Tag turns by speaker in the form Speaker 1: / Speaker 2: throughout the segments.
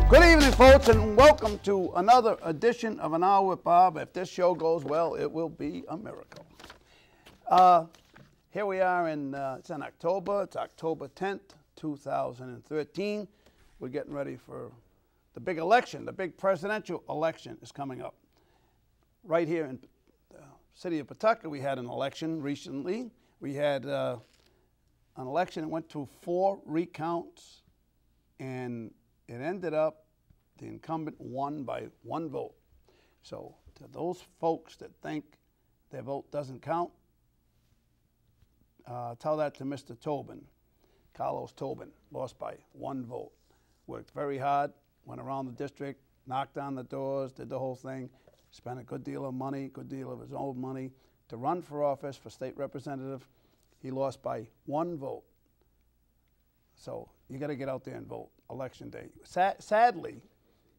Speaker 1: Good evening, folks, and welcome to another edition of An Hour with Bob. If this show goes well, it will be a miracle. Here we are it's in October. It's October 10th, 2013. We're getting ready for the big election. The big presidential election is coming up. Right here in the city of Pawtucket, we had an election recently. We had an election that went through 4 recounts, and it ended up the incumbent won by 1 vote. So to those folks that think their vote doesn't count, tell that to Mr. Tobin. Carlos Tobin lost by 1 vote. Worked very hard, went around the district, knocked on the doors, did the whole thing, spent a good deal of money, good deal of his own money to run for office for state representative. He lost by 1 vote. So you got to get out there and vote election day. Sadly,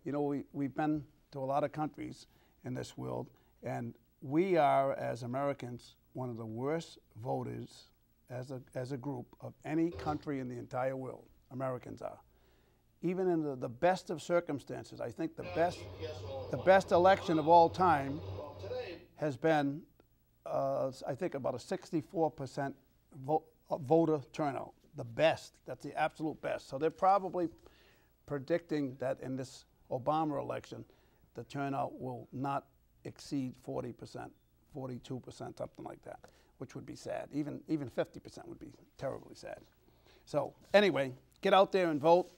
Speaker 1: you know, we've been to a lot of countries in this world, and we are, as Americans, one of the worst voters as a group of any country in the entire world. Americans are. Even in the best of circumstances, I think the best election of all time has been, I think, about a 64% voter turnout. The best, that's the absolute best. So they're probably predicting that in this Obama election, the turnout will not exceed 40%, 42%, something like that, which would be sad. Even 50% would be terribly sad. So anyway, get out there and vote.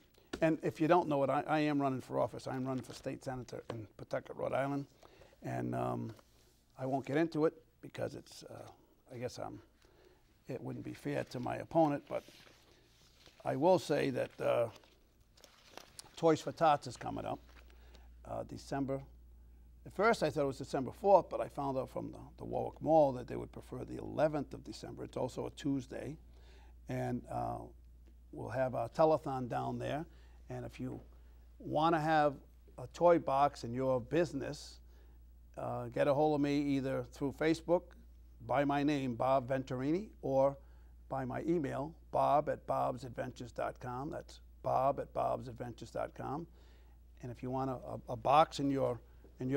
Speaker 1: And if you don't know it, I am running for office. I'm running for state senator in Pawtucket, Rhode Island. And I won't get into it because it's, I guess it wouldn't be fair to my opponent, but I will say that Toys for Tots is coming up, December. At first I thought it was December 4th, but I found out from the Warwick Mall that they would prefer the 11th of December. It's also a Tuesday. And we'll have a telethon down there. And if you want to have a toy box in your business, get a hold of me either through Facebook, by my name, Bob Venturini, or by my email, bob@bobsadventures.com. That's bob@bobsadventures.com. And if you want a box in your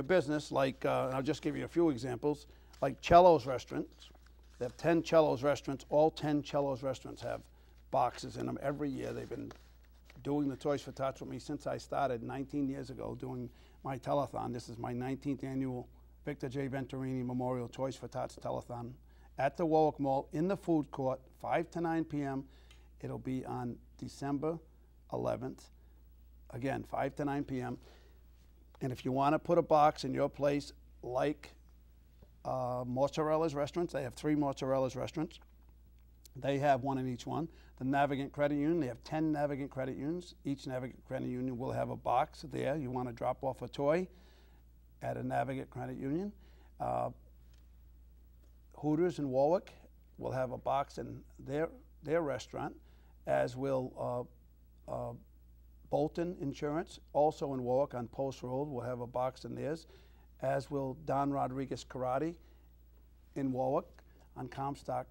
Speaker 1: business, like, I'll just give you a few examples, like Cello's Restaurants. They have 10 Cello's Restaurants. All 10 Cello's Restaurants have boxes in them every year. They've been doing the Toys for Tots with me since I started 19 years ago doing my telethon. This is my 19th annual Victor J. Venturini Memorial Toys for Tots telethon at the Warwick Mall in the food court, 5 to 9 p.m. It'll be on December 11th. Again, 5 to 9 p.m. And if you want to put a box in your place like Mozzarella's Restaurants, they have 3 Mozzarella's Restaurants. They have 1 in each one. The Navigant Credit Union, they have 10 Navigant Credit Unions. Each Navigant Credit Union will have a box there. You want to drop off a toy at a Navigant Credit Union. Hooters in Warwick will have a box in their restaurant, as will Bolton Insurance, also in Warwick on Post Road, will have a box in theirs, as will Don Rodriguez Karate in Warwick on Comstock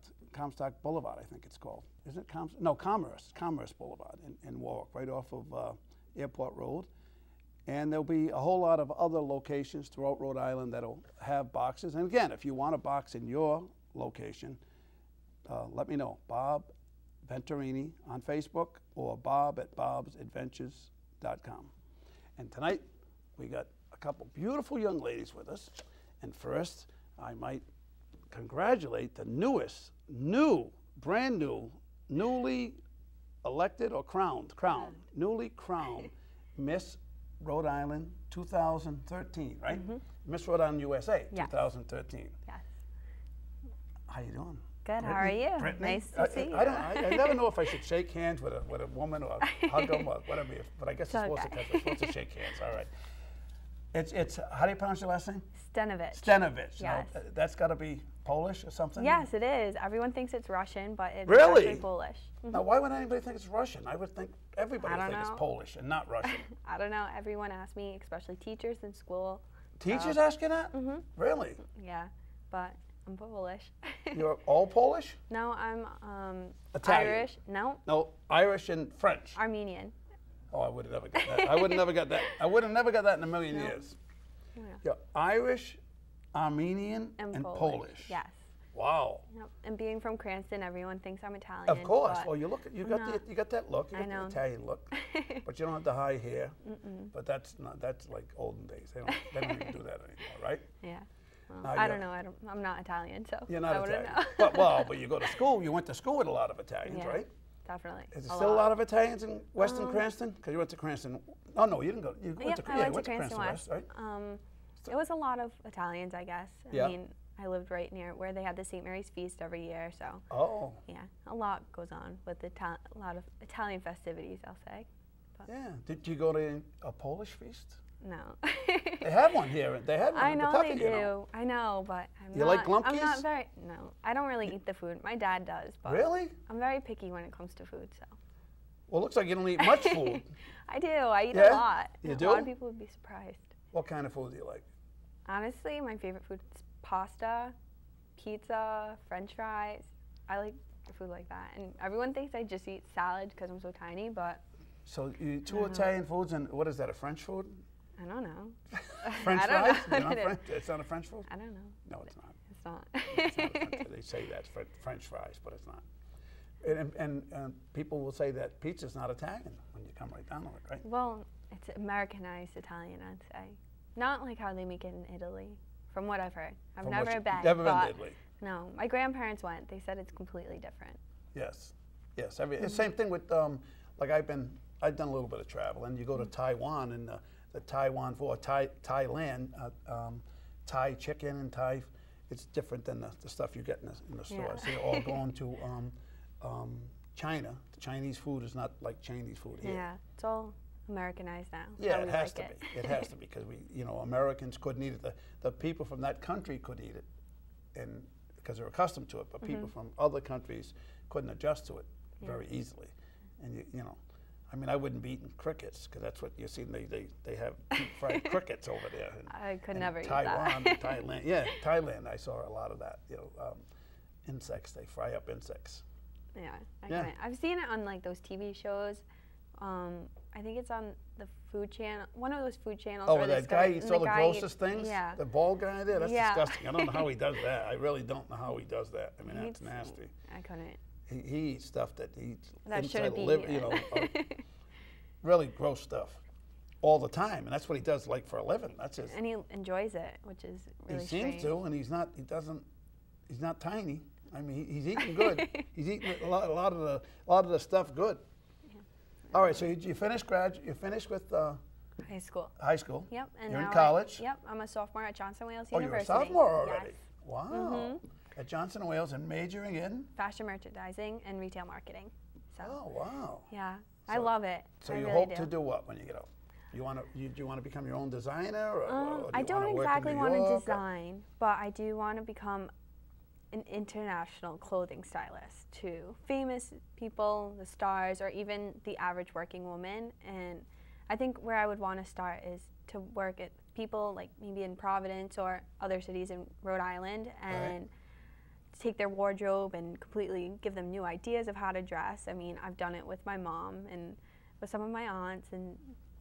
Speaker 1: Boulevard, I think it's called. Isn't it Commerce Boulevard in Warwick, right off of Airport Road. And there'll be a whole lot of other locations throughout Rhode Island that'll have boxes. And again, if you want a box in your location, let me know. Bob Venturini on Facebook or bob@bobsadventures.com. And tonight, we got a couple beautiful young ladies with us. And first, I might congratulate the newly elected or newly crowned Miss Rhode Island 2013, right? Mm-hmm. Miss Rhode Island USA 2013.
Speaker 2: Yes.
Speaker 1: How you doing?
Speaker 2: Good.
Speaker 1: Brittany?
Speaker 2: How are you?
Speaker 1: Brittany?
Speaker 2: Nice to see you.
Speaker 1: I never know if I should shake hands with a woman or hug them or whatever. But I guess it's supposed to shake hands. All right. It's how do you pronounce your last name?
Speaker 2: Stenovitch.
Speaker 1: Stenovitch.
Speaker 2: Yes.
Speaker 1: Now, that's got to be Polish or something?
Speaker 2: Yes, it is. Everyone thinks it's Russian, but it's
Speaker 1: really?
Speaker 2: actually Polish. Mm-hmm.
Speaker 1: Now, why would anybody think it's Russian? I would think everybody would think it's Polish and not Russian.
Speaker 2: I don't know. Everyone asks me, especially teachers in school.
Speaker 1: Teachers ask you that?
Speaker 2: Mm-hmm.
Speaker 1: Really?
Speaker 2: Yeah, but I'm Polish.
Speaker 1: You're all Polish?
Speaker 2: No, I'm
Speaker 1: Italian.
Speaker 2: Irish. No.
Speaker 1: No, Irish and French.
Speaker 2: Armenian.
Speaker 1: Oh, I would have never got that. I would have never got that. I would have never got that in a million years.
Speaker 2: Yeah.
Speaker 1: Yeah, Irish, Armenian, and Polish.
Speaker 2: Yes.
Speaker 1: Wow.
Speaker 2: Yep. And being from Cranston, everyone thinks I'm Italian.
Speaker 1: Of course. Well, you look. You got that look. You
Speaker 2: I
Speaker 1: got
Speaker 2: know.
Speaker 1: the Italian look. But you don't have the high hair. But that's not. That's like olden days. They don't even do that anymore, right?
Speaker 2: Yeah. Well,
Speaker 1: Now
Speaker 2: I don't know. I'm not Italian, so
Speaker 1: You're not
Speaker 2: I wouldn't
Speaker 1: Italian.
Speaker 2: know.
Speaker 1: But you go to school. You went to school with a lot of Italians,
Speaker 2: Yeah,
Speaker 1: right?
Speaker 2: Definitely.
Speaker 1: Is there still a lot of Italians in Western Cranston? Because you went to Cranston. Oh no, you didn't go. You went to
Speaker 2: I went to
Speaker 1: Cranston West, right?
Speaker 2: It was a lot of Italians, I guess.
Speaker 1: Yeah.
Speaker 2: I mean, I lived right near where they had the St. Mary's Feast every year, so.
Speaker 1: Oh.
Speaker 2: Yeah, a lot goes on with a lot of Italian festivities, I'll say. But
Speaker 1: Yeah. Did you go to a Polish feast?
Speaker 2: no.
Speaker 1: They had one here. They had one
Speaker 2: I
Speaker 1: in
Speaker 2: know
Speaker 1: Pawtucket,
Speaker 2: they do.
Speaker 1: you know.
Speaker 2: I know, but I'm
Speaker 1: You
Speaker 2: not.
Speaker 1: like
Speaker 2: I'm not
Speaker 1: Glumpkies?
Speaker 2: no, I don't really eat the food. My dad does, but
Speaker 1: Really?
Speaker 2: I'm very picky when it comes to food, so.
Speaker 1: Well, it looks like you don't eat much food.
Speaker 2: I do. I eat
Speaker 1: Yeah?
Speaker 2: a lot.
Speaker 1: You
Speaker 2: A
Speaker 1: do?
Speaker 2: lot of people would be surprised.
Speaker 1: What kind of food do you like?
Speaker 2: Honestly, my favorite food is pasta, pizza, French fries. I like food like that. And everyone thinks I just eat salad because I'm so tiny, but
Speaker 1: So you eat two Italian foods, and what is that? A French food?
Speaker 2: I don't know.
Speaker 1: French
Speaker 2: I don't
Speaker 1: fries?
Speaker 2: know
Speaker 1: You're
Speaker 2: what
Speaker 1: not
Speaker 2: it
Speaker 1: French? It's not a French food?
Speaker 2: I don't know.
Speaker 1: No, it's not.
Speaker 2: It's not.
Speaker 1: It's not a French food. They say that's French fries, but it's not. And people will say that pizza's not Italian when you come right down to it, right?
Speaker 2: Well, it's Americanized Italian, I'd say. Not like how they make it in Italy, from what I've heard. I've never been.
Speaker 1: Never been
Speaker 2: but
Speaker 1: to Italy.
Speaker 2: No, my grandparents went. They said it's completely different.
Speaker 1: Yes, yes. Same thing with like I've done a little bit of travel, and you go to Taiwan and the Taiwan for Thailand, Thai chicken and Thai. It's different than the stuff you get in the stores.
Speaker 2: Yeah.
Speaker 1: They're all going to China. The Chinese food is not like Chinese food here.
Speaker 2: Yeah, it's all Americanized now.
Speaker 1: Yeah,
Speaker 2: how
Speaker 1: it
Speaker 2: we
Speaker 1: has
Speaker 2: like
Speaker 1: to be. It has to be because Americans couldn't eat it. The people from that country could eat it, and because they're accustomed to it. But people from other countries couldn't adjust to it very easily. And I mean, I wouldn't be eating crickets because that's what you see. They have deep fried crickets over there.
Speaker 2: I could never eat
Speaker 1: Taiwan,
Speaker 2: that.
Speaker 1: Thailand, yeah, Thailand. I saw a lot of that. Insects. They fry up insects.
Speaker 2: Yeah,
Speaker 1: Yeah.
Speaker 2: I've seen it on like those TV shows. I think it's on the food channel, one of those food channels.
Speaker 1: Oh,
Speaker 2: where
Speaker 1: that guy eats all the grossest things?
Speaker 2: Yeah.
Speaker 1: The bald guy there? That's
Speaker 2: Yeah.
Speaker 1: disgusting. I don't know how he does that. I really don't know how he does that. I mean, that's nasty.
Speaker 2: I couldn't.
Speaker 1: He eats stuff that he eats
Speaker 2: That
Speaker 1: inside
Speaker 2: shouldn't
Speaker 1: the
Speaker 2: be
Speaker 1: liver, really gross stuff all the time. And that's what he does like for a living. That's his.
Speaker 2: And he enjoys it, which is really
Speaker 1: He
Speaker 2: strange.
Speaker 1: seems to, and he's not tiny. I mean, he's eating good. He's eating a lot of the stuff good.
Speaker 2: Yeah.
Speaker 1: All right, so you finished with
Speaker 2: High school.
Speaker 1: high school.
Speaker 2: Yep. And
Speaker 1: You're in
Speaker 2: now
Speaker 1: college.
Speaker 2: Yep. I'm a sophomore at Johnson Wales
Speaker 1: Oh,
Speaker 2: University.
Speaker 1: you're a sophomore already.
Speaker 2: Yes.
Speaker 1: Wow. At Johnson & Wales and majoring in?
Speaker 2: Fashion merchandising and retail marketing. So.
Speaker 1: Oh, wow.
Speaker 2: Yeah, I
Speaker 1: So-
Speaker 2: love it.
Speaker 1: So
Speaker 2: I
Speaker 1: you
Speaker 2: really
Speaker 1: hope
Speaker 2: do.
Speaker 1: to do what when you get out? Do you want to become your own designer? Or do
Speaker 2: I
Speaker 1: you
Speaker 2: don't
Speaker 1: wanna work in
Speaker 2: exactly
Speaker 1: New
Speaker 2: want to
Speaker 1: York, or-
Speaker 2: design, but I do want to become an international clothing stylist to famous people, the stars, or even the average working woman. And I think where I would want to start is to work at people like maybe in Providence or other cities in Rhode Island and take their wardrobe and completely give them new ideas of how to dress. I mean, I've done it with my mom and with some of my aunts, and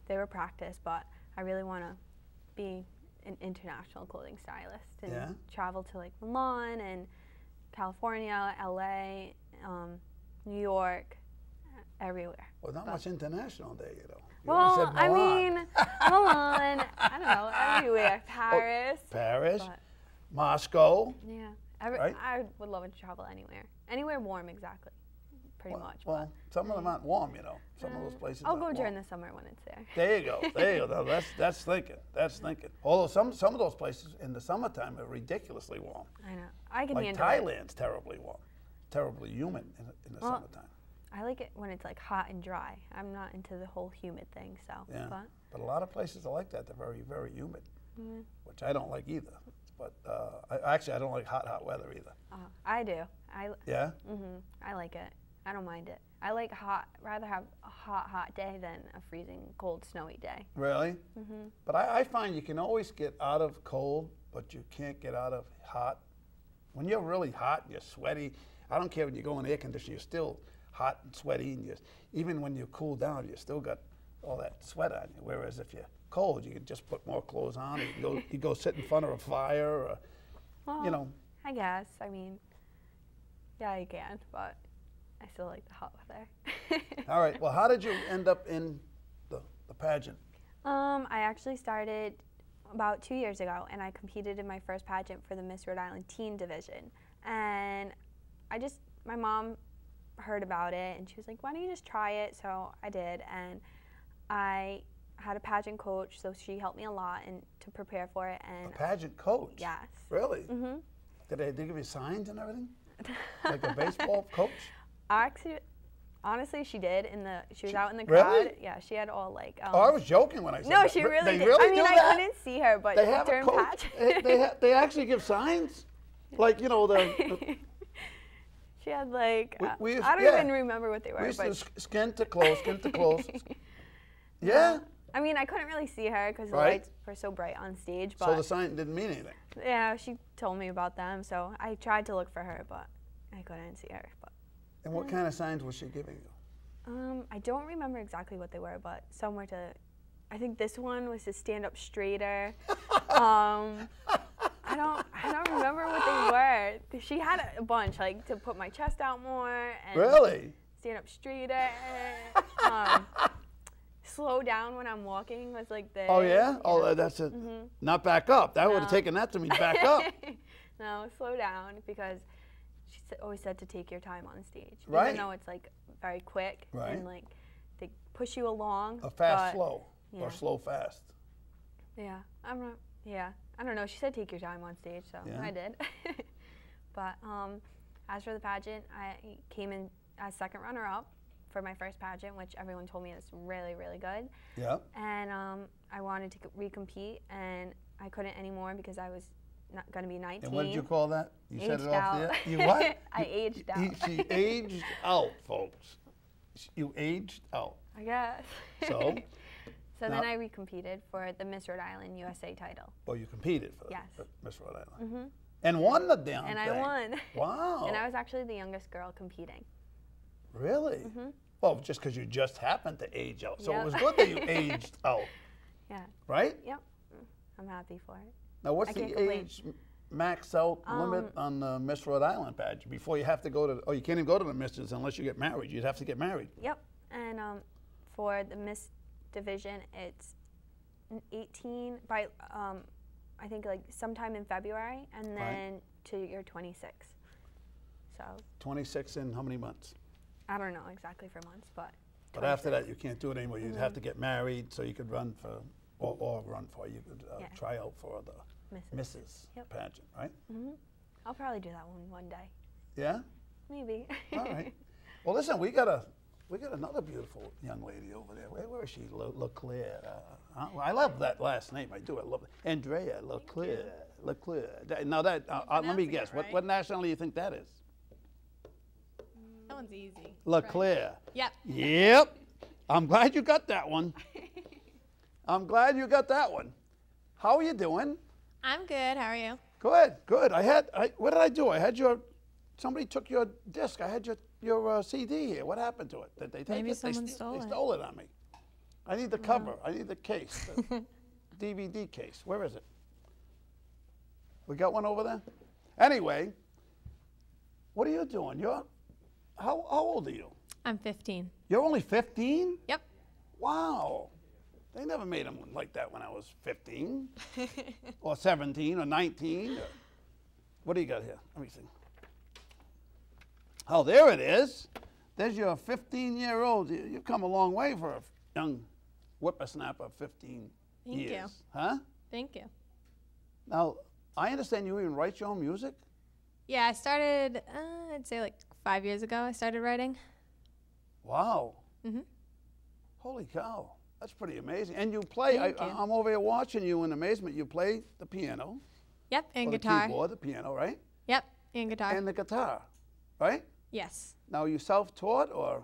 Speaker 2: they were practiced, but I really want to be an international clothing stylist and travel to like Milan and California, LA, New York, everywhere.
Speaker 1: Well, not much international there, You
Speaker 2: Well,
Speaker 1: only said
Speaker 2: I
Speaker 1: Milan.
Speaker 2: mean, Milan, I don't know, everywhere. Paris.
Speaker 1: Paris,
Speaker 2: but,
Speaker 1: Moscow.
Speaker 2: yeah,
Speaker 1: Right?
Speaker 2: I would love to travel anywhere. Anywhere warm, exactly, pretty much.
Speaker 1: Well, some of them aren't warm, Some of those places.
Speaker 2: I'll
Speaker 1: aren't
Speaker 2: go
Speaker 1: warm.
Speaker 2: during the summer when it's there.
Speaker 1: There you go. There you go. Now, that's thinking. That's thinking. Although some of those places in the summertime are ridiculously warm.
Speaker 2: I know. I can
Speaker 1: Like
Speaker 2: handle it.
Speaker 1: Thailand's terribly warm, terribly humid in the summertime.
Speaker 2: I like it when it's like hot and dry. I'm not into the whole humid thing, so.
Speaker 1: Yeah.
Speaker 2: But
Speaker 1: a lot of places are like that. They're very, very humid, which I don't like either. But I don't like hot weather either.
Speaker 2: I do.
Speaker 1: Yeah?
Speaker 2: I like it. I don't mind it. I like hot. Rather have a hot day than a freezing cold snowy day.
Speaker 1: Really? But I find you can always get out of cold, but you can't get out of hot. When you're really hot and you're sweaty, I don't care when you go in air conditioning, you're still hot and sweaty, and even when you cool down, you still got all that sweat on you. Whereas if you're cold, you can just put more clothes on. You go sit in front of a fire, or,
Speaker 2: Well,
Speaker 1: you know.
Speaker 2: I guess. I mean, yeah, you can, but I still like the hot weather.
Speaker 1: All right. Well, how did you end up in the pageant?
Speaker 2: I actually started about 2 years ago, and I competed in my first pageant for the Miss Rhode Island Teen Division. And my mom heard about it, and she was like, why don't you just try it? So I did, and I had a pageant coach, so she helped me a lot to prepare for it. And
Speaker 1: A pageant coach?
Speaker 2: Yes.
Speaker 1: Really?
Speaker 2: Mm-hmm.
Speaker 1: Did they give you signs and everything? Like a baseball coach?
Speaker 2: Actually, honestly, she did. She was out in the crowd.
Speaker 1: Really?
Speaker 2: Yeah, she had all like.
Speaker 1: Oh, I was joking when I said
Speaker 2: no,
Speaker 1: that.
Speaker 2: she really
Speaker 1: They
Speaker 2: did.
Speaker 1: really
Speaker 2: I mean,
Speaker 1: do
Speaker 2: I
Speaker 1: that?
Speaker 2: couldn't see her, but
Speaker 1: They have a
Speaker 2: during
Speaker 1: coach.
Speaker 2: pageant.
Speaker 1: They actually give signs? Like, you know, the
Speaker 2: She had like,
Speaker 1: we used-
Speaker 2: I don't
Speaker 1: yeah.
Speaker 2: even remember what they were.
Speaker 1: we used
Speaker 2: but
Speaker 1: to skin to close, skin to close. Yeah?
Speaker 2: I mean, I couldn't really see her because the
Speaker 1: Right.
Speaker 2: lights were so bright on stage. But
Speaker 1: So the sign didn't mean anything.
Speaker 2: yeah, she told me about them, so I tried to look for her, but I couldn't see her. But
Speaker 1: And what kind of signs was she giving you?
Speaker 2: I don't remember exactly what they were, but some were to. I think this one was to stand up straighter. I don't remember what they were. She had a bunch, like to put my chest out more and
Speaker 1: Really?
Speaker 2: stand up straighter. Slow down when I'm walking was like this.
Speaker 1: Oh, yeah? Oh, that's it. Not back up. That would have taken that to mean back up.
Speaker 2: No, slow down, because she always said to take your time on stage.
Speaker 1: Right.
Speaker 2: Even though it's like very quick
Speaker 1: Right.
Speaker 2: and like they push you along.
Speaker 1: A fast
Speaker 2: but,
Speaker 1: slow
Speaker 2: yeah.
Speaker 1: or slow fast.
Speaker 2: Yeah, I don't know. She said take your time on stage, so
Speaker 1: Yeah.
Speaker 2: I did. But as for the pageant, I came in as second runner-up for my first pageant, which everyone told me is really, really good.
Speaker 1: Yeah.
Speaker 2: And I wanted to recompete, and I couldn't anymore because I was not going to be 19.
Speaker 1: And what did you call that? You said
Speaker 2: Aged
Speaker 1: it off
Speaker 2: out.
Speaker 1: the air? You what?
Speaker 2: I aged out.
Speaker 1: She aged out, folks. You aged out.
Speaker 2: I guess.
Speaker 1: So?
Speaker 2: So
Speaker 1: Now-
Speaker 2: then I recompeted for the Miss Rhode Island USA title.
Speaker 1: Well, you competed for
Speaker 2: Yes.
Speaker 1: the Miss Rhode Island.
Speaker 2: Mm-hmm.
Speaker 1: And won the damn
Speaker 2: And
Speaker 1: thing.
Speaker 2: I won.
Speaker 1: Wow.
Speaker 2: And I was actually the youngest girl competing.
Speaker 1: Really?
Speaker 2: Mm-hmm.
Speaker 1: Well, just because you just happened to age out. So
Speaker 2: Yep.
Speaker 1: it was good that you aged out,
Speaker 2: Yeah.
Speaker 1: right?
Speaker 2: Yep. I'm happy for it.
Speaker 1: Now, what's
Speaker 2: I
Speaker 1: the
Speaker 2: can't complain.
Speaker 1: age max out limit on the Miss Rhode Island pageant before you have to go to, oh, you can't even go to the Misses unless you get married. You'd have to get married.
Speaker 2: Yep. And for the Miss division, it's 18 by I think like sometime in February, and then to your 26. So
Speaker 1: 26 in how many months?
Speaker 2: I don't know exactly for months, but.
Speaker 1: But after that, you can't do it anymore. You'd have to get married so you could run for, you could
Speaker 2: Yeah.
Speaker 1: try out for the Mrs.
Speaker 2: Yep.
Speaker 1: pageant, right?
Speaker 2: I'll probably do that one day.
Speaker 1: Yeah?
Speaker 2: Maybe.
Speaker 1: All right. Well, listen, we got another beautiful young lady over there. Where is she? LeClaire. I love that last name. I do. I love it. Andrea LeClaire. LeClaire. Now that, let me guess.
Speaker 3: Right?
Speaker 1: What nationality do you think that is?
Speaker 3: That one's easy.
Speaker 1: LeClaire.
Speaker 3: Yep.
Speaker 1: Yep. I'm glad you got that one. I'm glad you got that one. How are you doing?
Speaker 3: I'm good. How are you?
Speaker 1: Good, good. What did I do? I had somebody took your disc. I had your CD here. What happened to it? Did they take
Speaker 3: Maybe
Speaker 1: it?
Speaker 3: someone
Speaker 1: They
Speaker 3: stole it.
Speaker 1: stole it on me. I need the cover. I need the case, the DVD case. Where is it? We got one over there? Anyway, what are you doing? How old are you?
Speaker 3: I'm 15.
Speaker 1: You're only 15?
Speaker 3: Yep.
Speaker 1: Wow. They never made them like that when I was 15 or 17 or 19. What do you got here? Let me see. Oh, there it is. There's your 15-year-old. You've come a long way for a young whippersnapper, 15
Speaker 3: Thank
Speaker 1: years.
Speaker 3: you.
Speaker 1: Huh?
Speaker 3: Thank you.
Speaker 1: Now, I understand you even write your own music?
Speaker 3: Yeah, I started, I'd say like 5 years ago, I started writing.
Speaker 1: Wow.
Speaker 3: Mm-hmm.
Speaker 1: Holy cow. That's pretty amazing. And you play,
Speaker 3: Thank you.
Speaker 1: I'm over here watching you in amazement. You play the piano.
Speaker 3: Yep, and
Speaker 1: or the
Speaker 3: guitar.
Speaker 1: keyboard, the piano, right?
Speaker 3: Yep, and guitar.
Speaker 1: And the guitar, right?
Speaker 3: Yes.
Speaker 1: Now, you self-taught or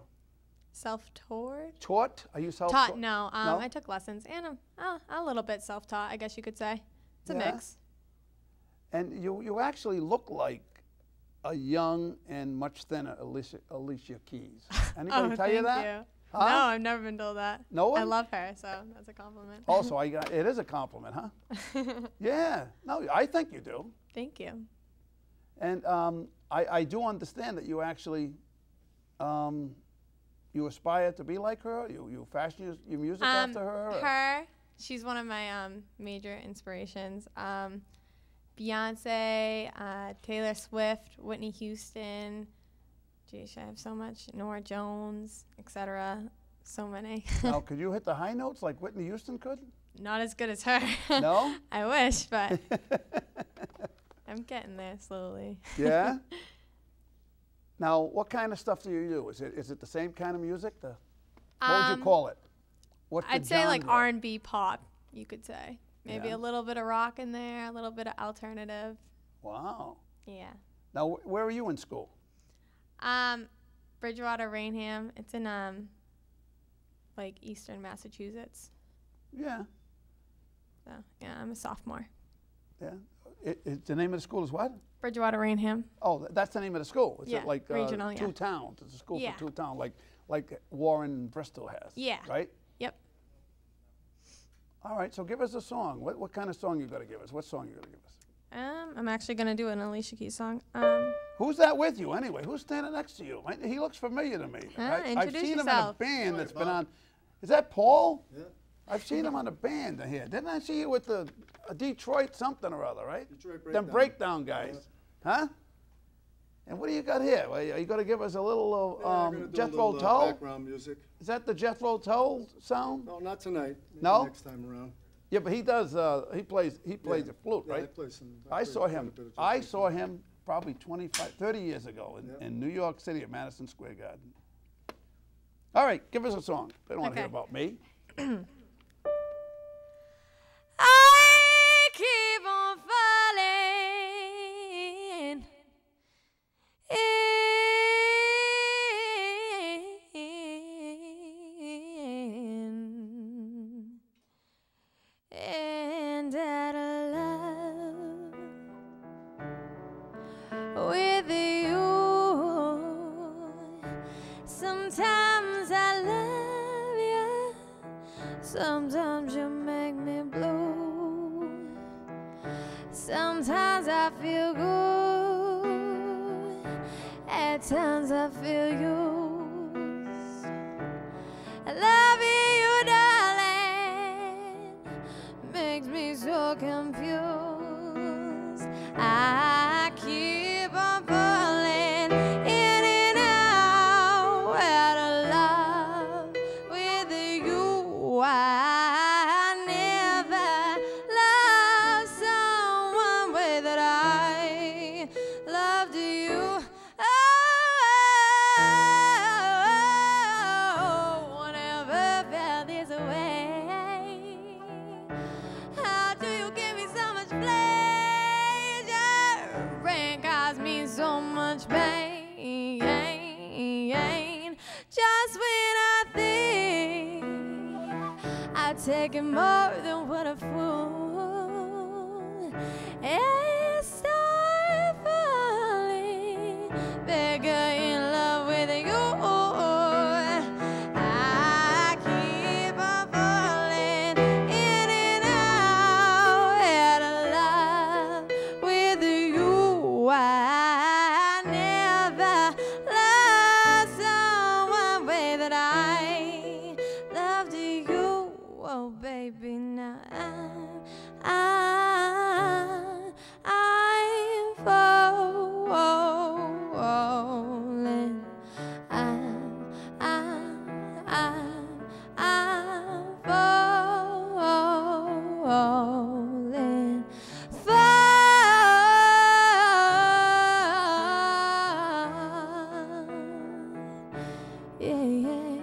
Speaker 3: Self-taught?
Speaker 1: taught? Are you self-taught?
Speaker 3: Taught, no.
Speaker 1: No?
Speaker 3: I took lessons, and I'm a little bit self-taught, I guess you could say. It's a
Speaker 1: Yeah?
Speaker 3: mix.
Speaker 1: And you actually look like a young and much thinner Alicia Keys. Anybody tell you
Speaker 3: thank
Speaker 1: that? Huh?
Speaker 3: No, I've never been told that.
Speaker 1: No one?
Speaker 3: I love her, so that's a compliment.
Speaker 1: Also, it is a compliment, huh? Yeah. No, I think you do.
Speaker 3: Thank you.
Speaker 1: And I do understand that you actually, you aspire to be like her? You fashion your music after her?
Speaker 3: Her, she's one of my major inspirations. Beyonce, Taylor Swift, Whitney Houston. Geez, I have so much. Norah Jones, etc. So many.
Speaker 1: Now, could you hit the high notes like Whitney Houston could?
Speaker 3: Not as good as her.
Speaker 1: No?
Speaker 3: I wish, but I'm getting there slowly.
Speaker 1: Yeah? Now, what kind of stuff do you do? Is it the same kind of music? What would you call it? What's the
Speaker 3: I'd say like
Speaker 1: genre?
Speaker 3: R&B pop, you could say. Maybe
Speaker 1: Yeah.
Speaker 3: a little bit of rock in there, a little bit of alternative.
Speaker 1: Wow.
Speaker 3: Yeah.
Speaker 1: Now, where are you in school?
Speaker 3: Bridgewater, Rainham. It's in like eastern Massachusetts.
Speaker 1: Yeah.
Speaker 3: So yeah, I'm a sophomore.
Speaker 1: Yeah. The name of the school is what?
Speaker 3: Bridgewater, Rainham.
Speaker 1: Oh, that's the name of the school. Is
Speaker 3: Yeah,
Speaker 1: it like
Speaker 3: regional,
Speaker 1: two
Speaker 3: yeah.
Speaker 1: towns? It's a school
Speaker 3: Yeah.
Speaker 1: for two towns, like Warren, Bristol has.
Speaker 3: Yeah.
Speaker 1: Right?
Speaker 3: Yep.
Speaker 1: All right, so give us a song. What kind of song you got to give us? What song you got to give us?
Speaker 3: I'm actually gonna do an Alicia Keys song.
Speaker 1: Who's that with you anyway? Who's standing next to you? He looks familiar to me. I've
Speaker 3: introduce
Speaker 1: seen
Speaker 3: yourself.
Speaker 1: him in a band
Speaker 4: Hi,
Speaker 1: that's been
Speaker 4: Bob.
Speaker 1: on. Is that Paul?
Speaker 4: Yeah.
Speaker 1: I've seen him on a band here. Didn't I see you with a Detroit something or other, right?
Speaker 4: Detroit
Speaker 1: Them
Speaker 4: Breakdown.
Speaker 1: breakdown guys. Huh? And what do you got here? Are you going to give us a little
Speaker 4: Yeah, I'm gonna do a
Speaker 1: Jethro
Speaker 4: little,
Speaker 1: Tull?
Speaker 4: background music.
Speaker 1: Is that the Jethro Tull sound?
Speaker 4: No, not tonight. Maybe
Speaker 1: No?
Speaker 4: next time around.
Speaker 1: Yeah, but he does. He plays the flute,
Speaker 4: Yeah, I
Speaker 1: right?
Speaker 4: play some.
Speaker 1: I
Speaker 4: play
Speaker 1: saw
Speaker 4: quite a
Speaker 1: him.
Speaker 4: bit of
Speaker 1: I
Speaker 4: Jethro
Speaker 1: saw
Speaker 4: Tull.
Speaker 1: him probably 30 years ago
Speaker 4: Yep.
Speaker 1: in New York City at Madison Square Garden. All right, give us a song. They don't want to hear
Speaker 3: Okay.
Speaker 1: about me.
Speaker 3: I keep on falling in and out of love with you. Sometimes I love you, sometimes you make me blue. Sometimes I feel good, at times I feel used. I love you, darling, makes me so confused. I keep on falling in and out of love with you. I never loved someone way that I loved you. Oh, never felt this way. How do you give me so much pleasure and cause me so much pain? Just when I think I've taken more than what a fool, I start falling bigger in love with you. I keep on falling in and out of love with you. I never loved someone way that I loved you. Oh, baby, now I'm falling. I'm falling. Yeah, yeah.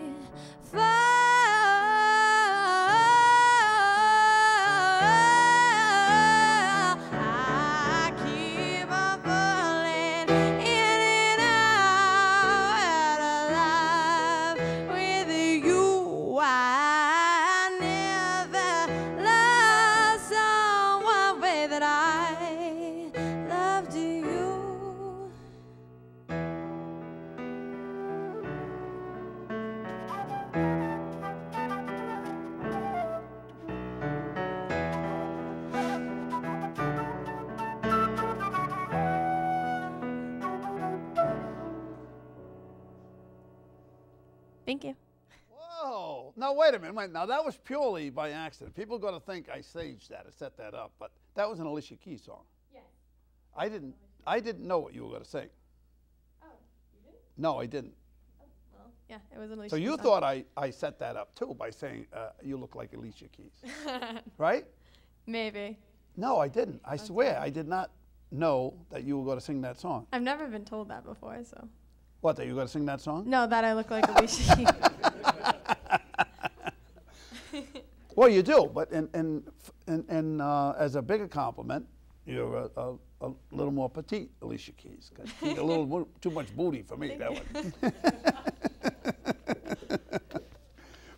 Speaker 3: Thank you.
Speaker 1: Whoa. No, wait a minute. Wait. Now, that was purely by accident. People are going to think I staged that or set that up, but that was an Alicia Keys song.
Speaker 3: Yes.
Speaker 1: I didn't know what you were going to sing.
Speaker 3: Oh, you didn't?
Speaker 1: No, I didn't.
Speaker 3: Oh, well, yeah, it was an Alicia
Speaker 1: So you
Speaker 3: Keys
Speaker 1: thought I set that up, too, by saying you look like Alicia Keys,
Speaker 3: song.
Speaker 1: right?
Speaker 3: Maybe.
Speaker 1: No, I didn't. I swear, I did not know that you were going to sing that song.
Speaker 3: I've never been told that before, so.
Speaker 1: What, that you were going to sing that song?
Speaker 3: No, that I look like Alicia Keys.
Speaker 1: Well, you do, but as a bigger compliment, you're a little more petite, Alicia Keys. 'Cause she's a little too much booty for me, that one.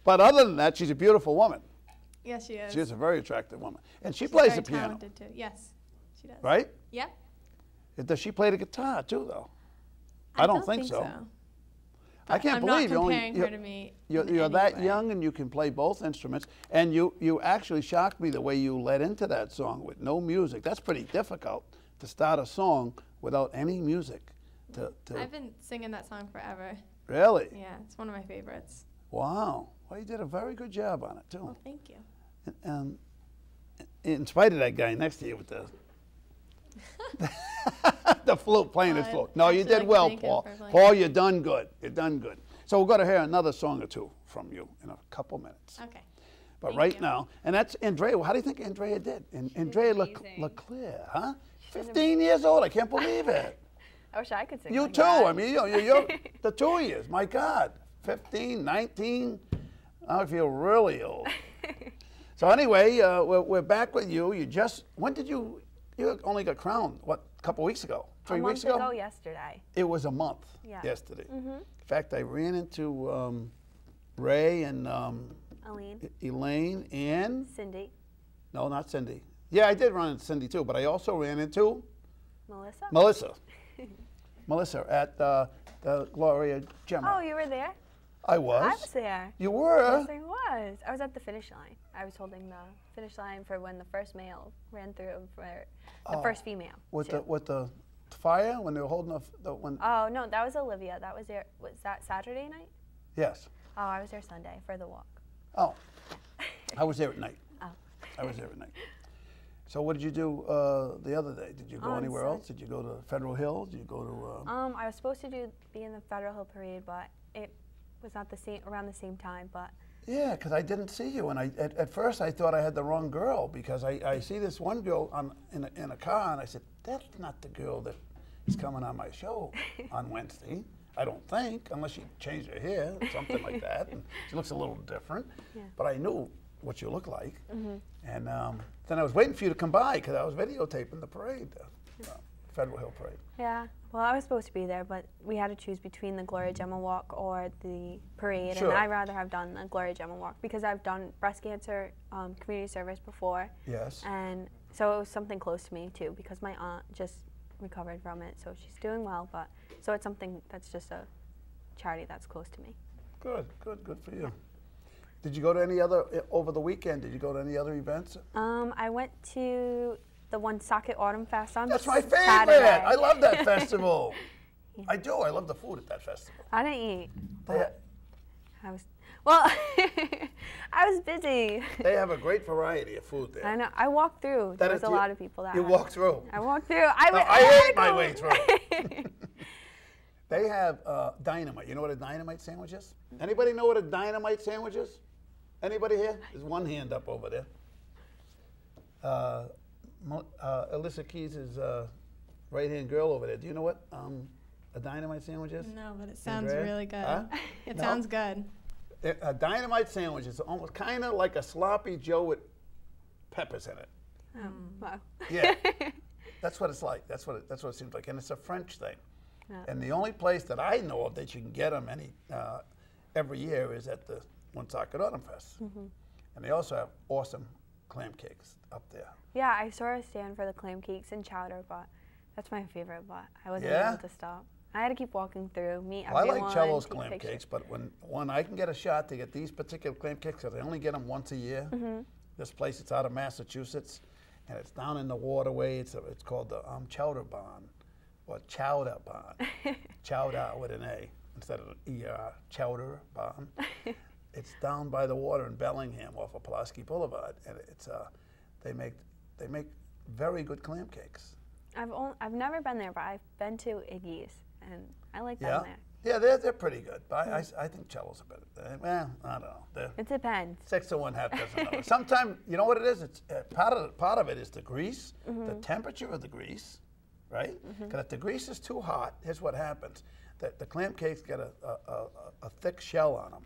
Speaker 1: But other than that, she's a beautiful woman.
Speaker 3: Yes, she is.
Speaker 1: She's a very attractive woman. And she
Speaker 3: She's
Speaker 1: plays
Speaker 3: very
Speaker 1: the piano,
Speaker 3: talented too. Yes, she does.
Speaker 1: right?
Speaker 3: Yep.
Speaker 1: Does she play the guitar, too, though? I don't think so. I can't
Speaker 3: I'm
Speaker 1: believe
Speaker 3: not comparing her to me.
Speaker 1: you're that young and you can play both instruments. And you actually shocked me the way you led into that song with no music. That's pretty difficult to start a song without any music.
Speaker 3: I've been singing that song forever.
Speaker 1: Really?
Speaker 3: Yeah, it's one of my favorites.
Speaker 1: Wow. Well, you did a very good job on it, too.
Speaker 3: Well, thank you.
Speaker 1: And in spite of that guy next to you with the the flute, playing his flute. No, you did well, Paul. Paul, you're done good. You're done good. So we're going to hear another song or two from you in a couple minutes.
Speaker 3: Okay.
Speaker 1: But right now, and that's Andrea. How do you think Andrea did? Andrea LeClaire, huh? 15 years old. I can't believe it.
Speaker 2: I wish I could sing
Speaker 1: You
Speaker 2: like
Speaker 1: too.
Speaker 2: that.
Speaker 1: I mean, you're the two of you. My God, 15, 19. I feel really old. So anyway, we're back with you. When did you only got crowned? What, a couple weeks ago? 3 weeks ago?
Speaker 2: A month ago yesterday.
Speaker 1: It was a month yesterday. In fact, I ran into Ray and Elaine and
Speaker 2: Cindy.
Speaker 1: No, not Cindy. Yeah, I did run into Cindy too, but I also ran into
Speaker 2: Melissa.
Speaker 1: Melissa at the Gloria Gemma.
Speaker 2: Oh, you were there?
Speaker 1: I was.
Speaker 2: I was there.
Speaker 1: You were?
Speaker 2: Yes, I was. I was at the finish line. I was holding the finish line for when the first male ran through for the first female.
Speaker 1: With the fire when they were holding the one.
Speaker 2: Oh no, that was Olivia. That was there. Was that Saturday night?
Speaker 1: Yes.
Speaker 2: Oh, I was there Sunday for the walk.
Speaker 1: Oh, I was there at night.
Speaker 2: Oh.
Speaker 1: I was there at night. So what did you do the other day? Did you go anywhere else? Did you go to Federal Hill? Did you go to?
Speaker 2: I was supposed to be in the Federal Hill Parade, but it was not around the same time. But
Speaker 1: yeah, because I didn't see you, and at first I thought I had the wrong girl because I see this one girl in a car, and I said, that's not the girl that is coming on my show on Wednesday. I don't think, unless she changed her hair, something like that. And she looks a little different, but I knew what you look like. And then I was waiting for you to come by because I was videotaping the parade, Federal Hill Parade.
Speaker 2: Yeah, well, I was supposed to be there, but we had to choose between the Gloria Gemma Walk or the parade, and I'd rather have done the Gloria Gemma Walk because I've done breast cancer community service before.
Speaker 1: Yes.
Speaker 2: And so it was something close to me too because my aunt just recovered from it, so she's doing well. But so it's something that's just a charity that's close to me.
Speaker 1: Good for you. Did you go to any other over the weekend? Did you go to any other events?
Speaker 2: I went to the Woonsocket Autumn Fest on
Speaker 1: That's my favorite.
Speaker 2: Saturday.
Speaker 1: I love that festival. I do. I love the food at that festival.
Speaker 2: I didn't eat. But I was I was busy.
Speaker 1: They have a great variety of food there.
Speaker 2: I know. I walked through. There was a lot of people that.
Speaker 1: You walked through.
Speaker 2: I walked through.
Speaker 1: I ate my way through. They have dynamite. You know what a dynamite sandwich is? Anybody know what a dynamite sandwich is? Anybody here? There's one hand up over there. Alicia Keys' right-hand girl over there. Do you know what a dynamite sandwich is?
Speaker 3: No, but it sounds
Speaker 1: Andrea?
Speaker 3: really good.
Speaker 1: Huh?
Speaker 3: It sounds good.
Speaker 1: A dynamite sandwich is almost kind of like a sloppy Joe with peppers in it.
Speaker 2: Wow.
Speaker 1: Yeah, that's what it's like. That's what it seems like, and it's a French thing. Yeah. And the only place that I know of that you can get them every year is at the Woonsocket Autumn Fest. And they also have awesome clam cakes up there.
Speaker 2: Yeah, I saw a stand for the clam cakes and chowder, but that's my favorite. But I wasn't able to stop. I had to keep walking through, meet everyone.
Speaker 1: I like Cello's clam cakes, but when I can get a shot to get these particular clam cakes, because I only get them once a year. This place, it's out of Massachusetts, and it's down in the waterway. It's called the Chowder Barn, or Chowder Barn. Chowder with an A. instead of an ER Chowder Barn. It's down by the water in Bellingham off of Pulaski Boulevard, and it's they make very good clam cakes.
Speaker 2: I've never been there, but I've been to Iggy's, and I like them there.
Speaker 1: Yeah, they're pretty good, but I think Cello's a bit. Well, I don't know.
Speaker 2: It depends.
Speaker 1: 6 to 1, half dozen of it. Sometimes, you know what it is? It's part of it is the grease, the temperature of the grease, right? Because if the grease is too hot, here's what happens: the clam cakes get a thick shell on them,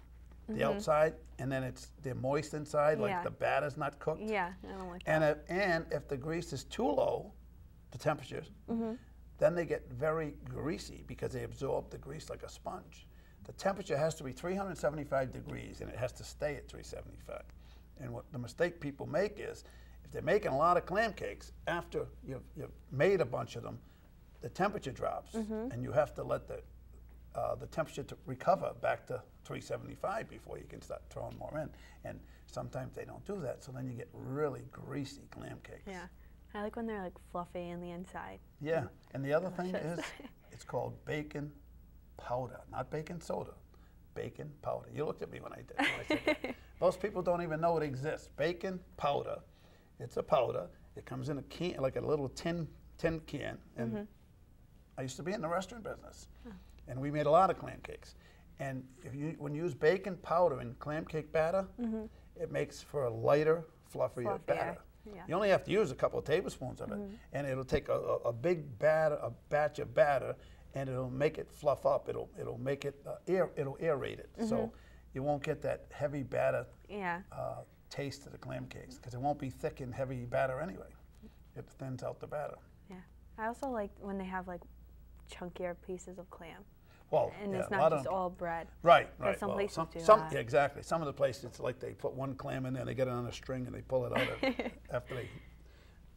Speaker 1: the outside, and then they're moist inside, like the batter's not cooked.
Speaker 2: Yeah, I don't like that.
Speaker 1: And if the grease is too low, the temperatures, then they get very greasy because they absorb the grease like a sponge. The temperature has to be 375 degrees, and it has to stay at 375. And what the mistake people make is, if they're making a lot of clam cakes, after you've made a bunch of them, the temperature drops, and you have to let the temperature to recover back to 375 before you can start throwing more in. And sometimes they don't do that, so then you get really greasy clam cakes.
Speaker 2: Yeah. I like when they're like fluffy in the inside.
Speaker 1: Yeah, and the other thing is, it's called bacon powder, not baking soda, bacon powder. You looked at me when I said that. Most people don't even know it exists. Bacon powder, it's a powder. It comes in a can, like a little tin can. And I used to be in the restaurant business, and we made a lot of clam cakes. And when you use bacon powder in clam cake batter, it makes for a lighter, fluffier batter.
Speaker 2: Yeah.
Speaker 1: You only have to use a couple of tablespoons of it, and it'll take a big batch of batter, and it'll make it fluff up. It'll make it it'll aerate it, so you won't get that heavy batter taste to the clam cakes, because it won't be thick and heavy batter anyway. It thins out the batter.
Speaker 2: Yeah, I also like when they have like chunkier pieces of clam.
Speaker 1: Well,
Speaker 2: and it's not just all bread.
Speaker 1: Right.
Speaker 2: Some
Speaker 1: well,
Speaker 2: places do
Speaker 1: yeah,
Speaker 2: that.
Speaker 1: exactly. Some of the places, it's like they put one clam in there, they get it on a string, and they pull it out after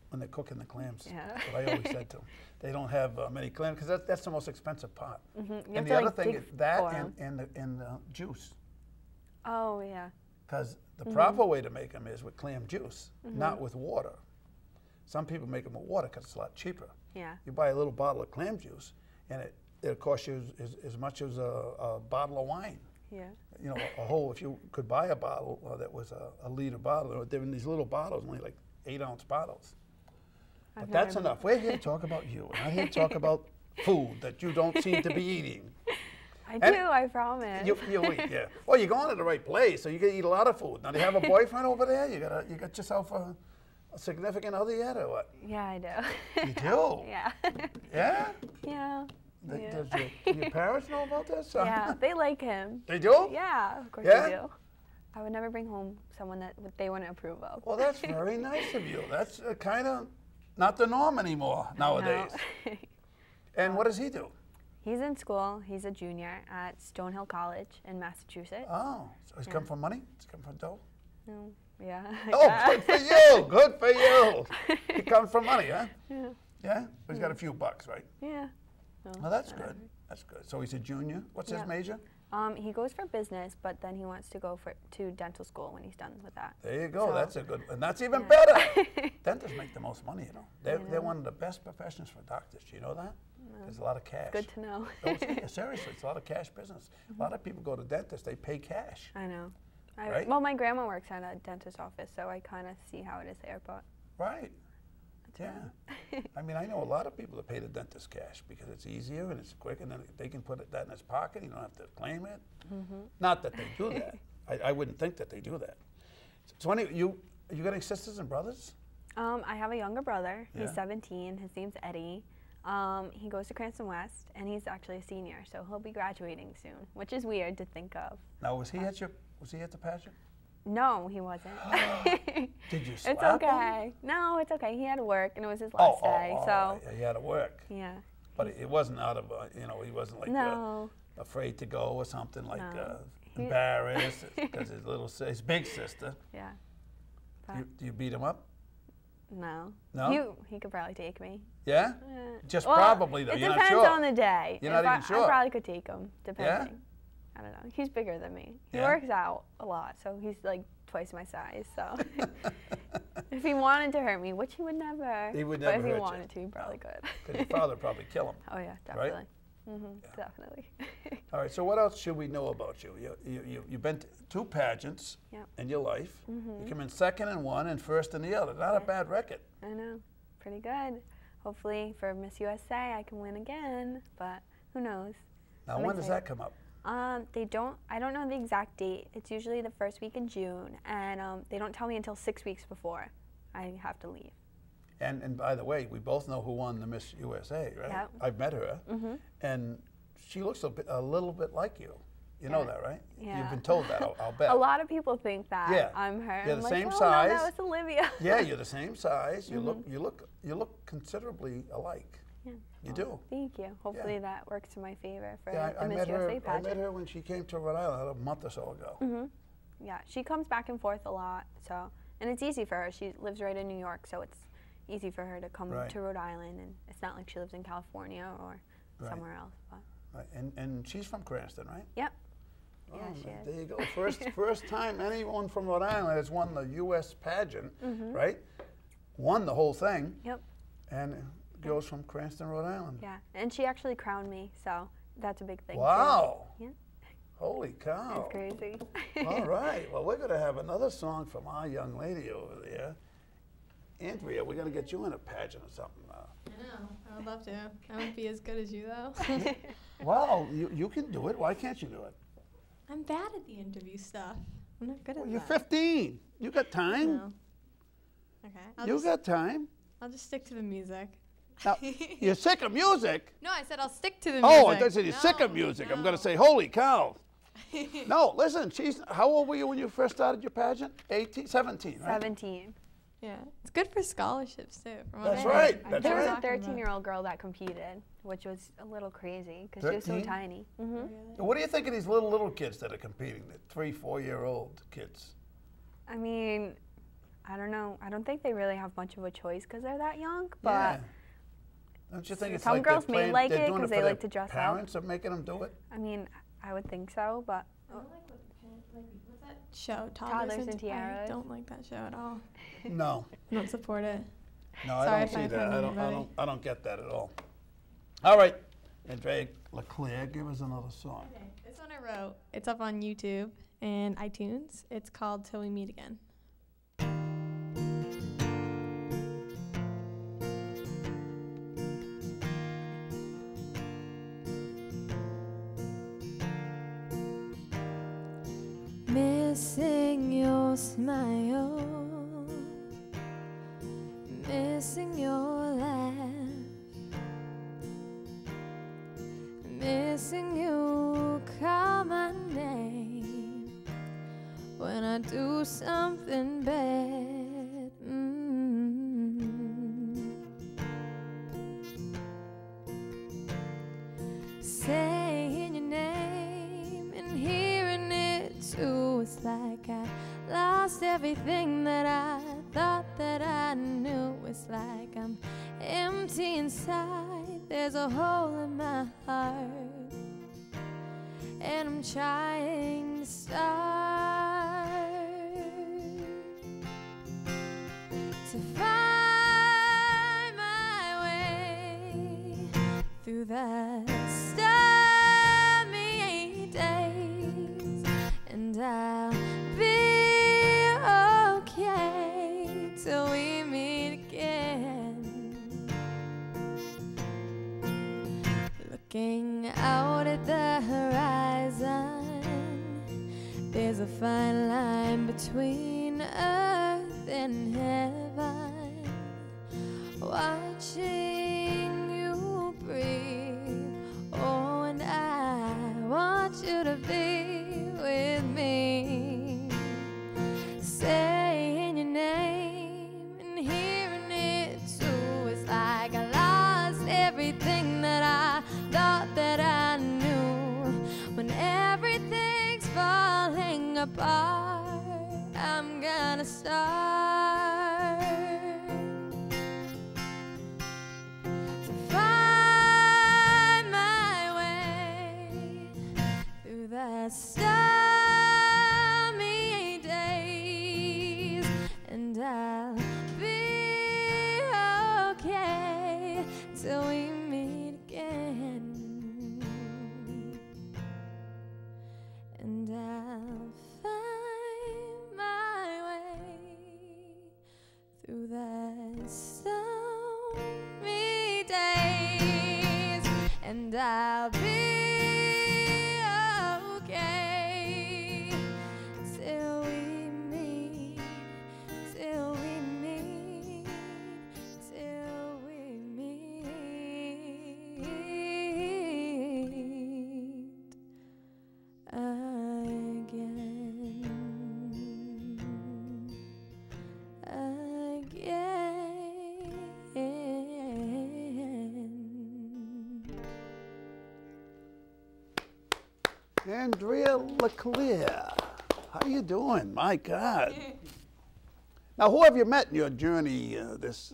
Speaker 1: when they're cooking the clams.
Speaker 2: Yeah.
Speaker 1: That's what I always said to them. They don't have many clams, because that's the most expensive part. And the
Speaker 2: to,
Speaker 1: other
Speaker 2: like,
Speaker 1: thing
Speaker 2: dig
Speaker 1: is that
Speaker 2: for 'em.
Speaker 1: and the juice.
Speaker 2: Oh, yeah.
Speaker 1: Because the proper way to make them is with clam juice, not with water. Some people make them with water because it's a lot cheaper.
Speaker 2: Yeah.
Speaker 1: You buy a little bottle of clam juice, and it'll cost you as much as a bottle of wine.
Speaker 2: Yeah.
Speaker 1: You know, if you could buy a bottle that was a liter bottle, they're in these little bottles, only like 8-ounce bottals. But that's enough. We're here to talk about you. We're not here to talk about food that you don't seem to be eating.
Speaker 2: I do, I promise.
Speaker 1: You eat, yeah. Well, you're going to the right place, so you can eat a lot of food. Now, do you have a boyfriend over there? You got yourself a significant other yet, or what?
Speaker 2: Yeah, I do.
Speaker 1: You do?
Speaker 2: Yeah.
Speaker 1: Yeah?
Speaker 2: Yeah.
Speaker 1: Does your parents know about this?
Speaker 2: Yeah, they like him.
Speaker 1: They do?
Speaker 2: Yeah, of course
Speaker 1: Yeah?
Speaker 2: they do. I would never bring home someone that they wouldn't approve of.
Speaker 1: Well, that's very nice of you. That's kind of not the norm anymore nowadays.
Speaker 2: No.
Speaker 1: And what does he do?
Speaker 2: He's in school. He's a junior at Stonehill College in Massachusetts.
Speaker 1: Oh, so he's come from money? He's come from dough?
Speaker 2: No. Yeah.
Speaker 1: Oh, good for you. Good for you. He comes from money, huh?
Speaker 2: Yeah.
Speaker 1: Yeah? He's got a few bucks, right?
Speaker 2: Yeah.
Speaker 1: Oh, that's good. That's good. So he's a junior. What's his major?
Speaker 2: He goes for business, but then he wants to go to dental school when he's done with that.
Speaker 1: There you go.
Speaker 2: So,
Speaker 1: that's a good, and that's even better. Dentists make the most money, you know. They're one of the best professions for doctors. Do you know that? There's a lot of cash.
Speaker 2: Good to know.
Speaker 1: Seriously, it's a lot of cash business. A lot of people go to dentists, they pay cash.
Speaker 2: I know.
Speaker 1: Right?
Speaker 2: Well, my grandma works at a dentist's office, so I kind of see how it is there, but.
Speaker 1: Right. Yeah. I mean, I know a lot of people that pay the dentist cash because it's easier and it's quick, and then they can put that in his pocket. You don't have to claim it. Not that they do that. I wouldn't think that they do that. So, you got any sisters and brothers?
Speaker 2: I have a younger brother.
Speaker 1: Yeah.
Speaker 2: He's 17. His name's Eddie. He goes to Cranston West, and he's actually a senior, so he'll be graduating soon, which is weird to think of.
Speaker 1: Now, was he at the pageant?
Speaker 2: No, he wasn't.
Speaker 1: Did you slap
Speaker 2: It's okay.
Speaker 1: him?
Speaker 2: No, it's okay. He had to work, and it was his last day. So
Speaker 1: he had to work.
Speaker 2: yeah.
Speaker 1: But it wasn't out of, he wasn't like
Speaker 2: No.
Speaker 1: afraid to go or something, like
Speaker 2: No.
Speaker 1: embarrassed because his big sister.
Speaker 2: Yeah.
Speaker 1: Do you beat him up?
Speaker 2: No.
Speaker 1: No?
Speaker 2: He could probably take me.
Speaker 1: Yeah? Just
Speaker 2: Well,
Speaker 1: probably, though. You're not sure.
Speaker 2: It depends on the day.
Speaker 1: You're not even sure.
Speaker 2: I probably could take him, depending. I don't know. He's bigger than me. He
Speaker 1: Yeah?
Speaker 2: works out a lot, so he's like twice my size. So if he wanted to hurt me, which he would never.
Speaker 1: He would
Speaker 2: but
Speaker 1: never
Speaker 2: if
Speaker 1: hurt
Speaker 2: he
Speaker 1: you.
Speaker 2: wanted to, he probably could.
Speaker 1: Because your father would probably kill him.
Speaker 2: Oh yeah, definitely. Definitely.
Speaker 1: All right, so what else should we know about you? You've been to 2 pageants
Speaker 2: Yep.
Speaker 1: in your life. You come in second in one and first in the other. Not a bad record.
Speaker 2: I know, pretty good. Hopefully for Miss USA I can win again, but who knows?
Speaker 1: Now,
Speaker 2: I'm
Speaker 1: when does
Speaker 2: excited.
Speaker 1: that come up?
Speaker 2: I don't know the exact date. It's usually the first week in June, and they don't tell me until 6 weeks before I have to leave.
Speaker 1: And by the way, we both know who won the Miss USA, right?
Speaker 2: Yep.
Speaker 1: I've met her, and she looks a little bit like you. You know that, right?
Speaker 2: Yeah.
Speaker 1: You've been told that, I'll bet.
Speaker 2: A lot of people think that
Speaker 1: Yeah.
Speaker 2: I'm her.
Speaker 1: You're
Speaker 2: I'm
Speaker 1: the
Speaker 2: like,
Speaker 1: same
Speaker 2: oh,
Speaker 1: size.
Speaker 2: No, that was Olivia.
Speaker 1: Yeah, you're the same size. You look considerably alike.
Speaker 2: Yeah.
Speaker 1: You do.
Speaker 2: Thank you. Hopefully that works to my favor for
Speaker 1: Yeah,
Speaker 2: the
Speaker 1: I
Speaker 2: Miss
Speaker 1: met
Speaker 2: USA
Speaker 1: her. I
Speaker 2: pageant.
Speaker 1: met her when she came to Rhode Island a month or so ago.
Speaker 2: Yeah, she comes back and forth a lot, so and it's easy for her. She lives right in New York, so it's easy for her to come to Rhode Island, and it's not like she lives in California or somewhere else. But.
Speaker 1: Right. And she's from Cranston, right?
Speaker 2: Yep.
Speaker 1: Oh,
Speaker 2: Yeah, she is.
Speaker 1: there you go. First time anyone from Rhode Island has won the U.S. pageant, right? Won the whole thing.
Speaker 2: Yep.
Speaker 1: And goes from Cranston, Rhode Island.
Speaker 2: Yeah, and she actually crowned me, so that's a big thing.
Speaker 1: Wow.
Speaker 2: Too. Yeah.
Speaker 1: Holy cow.
Speaker 2: That's crazy.
Speaker 1: All right. Well, we're going to have another song from our young lady over there. Andrea, we're going to get you in a pageant or something.
Speaker 3: I know. I would love to. I wouldn't be as good as you, though.
Speaker 1: Well, you can do it. Why can't you do it?
Speaker 3: I'm bad at the interview stuff. I'm not good at
Speaker 1: Well,
Speaker 3: that.
Speaker 1: you're 15. You got time.
Speaker 3: No. Okay.
Speaker 1: You got time.
Speaker 3: I'll just stick to the music.
Speaker 1: Now, you're sick of music.
Speaker 3: No, I said I'll stick to the music.
Speaker 1: Oh, I thought you said you're sick of music. I'm going to
Speaker 3: no.
Speaker 1: say, holy cow. No, listen, how old were you when you first started your pageant? 18, 17, right?
Speaker 2: 17.
Speaker 3: Yeah, it's good for scholarships too. From what
Speaker 1: That's
Speaker 3: I
Speaker 1: right,
Speaker 3: heard.
Speaker 1: that's
Speaker 2: There was
Speaker 1: right.
Speaker 2: a 13-year-old girl that competed, which was a little crazy because she was so
Speaker 1: 13?
Speaker 2: tiny.
Speaker 1: What do you think of these little kids that are competing, the 3, 4-year-old kids?
Speaker 2: I mean, I don't know. I don't think they really have much of a choice because they're that young. But
Speaker 1: Yeah. Don't you think it's
Speaker 2: some
Speaker 1: like
Speaker 2: girls
Speaker 1: they're
Speaker 2: may
Speaker 1: playing,
Speaker 2: like
Speaker 1: they're
Speaker 2: it
Speaker 1: doing
Speaker 2: 'cause
Speaker 1: for
Speaker 2: they
Speaker 1: their
Speaker 2: like to dress up.
Speaker 1: parents are making them do it?
Speaker 2: I mean, I would think so. But
Speaker 3: I don't like what's that show?
Speaker 2: Toddlers and Tiaras.
Speaker 3: I don't like that show at all.
Speaker 1: No.
Speaker 3: I don't support it.
Speaker 1: No,
Speaker 3: Sorry
Speaker 1: I
Speaker 3: if
Speaker 1: don't
Speaker 3: I
Speaker 1: see that.
Speaker 3: offended
Speaker 1: I
Speaker 3: anybody.
Speaker 1: don't get that at all. All right. Andrea LeClaire, give us another song.
Speaker 3: Okay, this one I wrote. It's up on YouTube and iTunes. It's called Till We Meet Again. Missing your smile, missing your laugh, missing you call my name when I do something bad. Saying your name and hearing it too, it's like I lost everything that I thought that I knew. It's like I'm empty inside, there's a hole in my heart, and I'm trying to start to find my way through the stormy days, and I'll be okay till we meet again. Looking out at the horizon, there's a fine line between earth and heaven. Watching you breathe, oh, and I want you to be with me. Saying your name and hearing it too, it's like I lost everything that I thought that I knew. When everything's falling apart, I'm gonna start through the stormy days, and I'll be okay till we meet, till we meet, till we meet
Speaker 1: Andrea LeClaire, how you doing? My God. Now, who have you met in your journey, this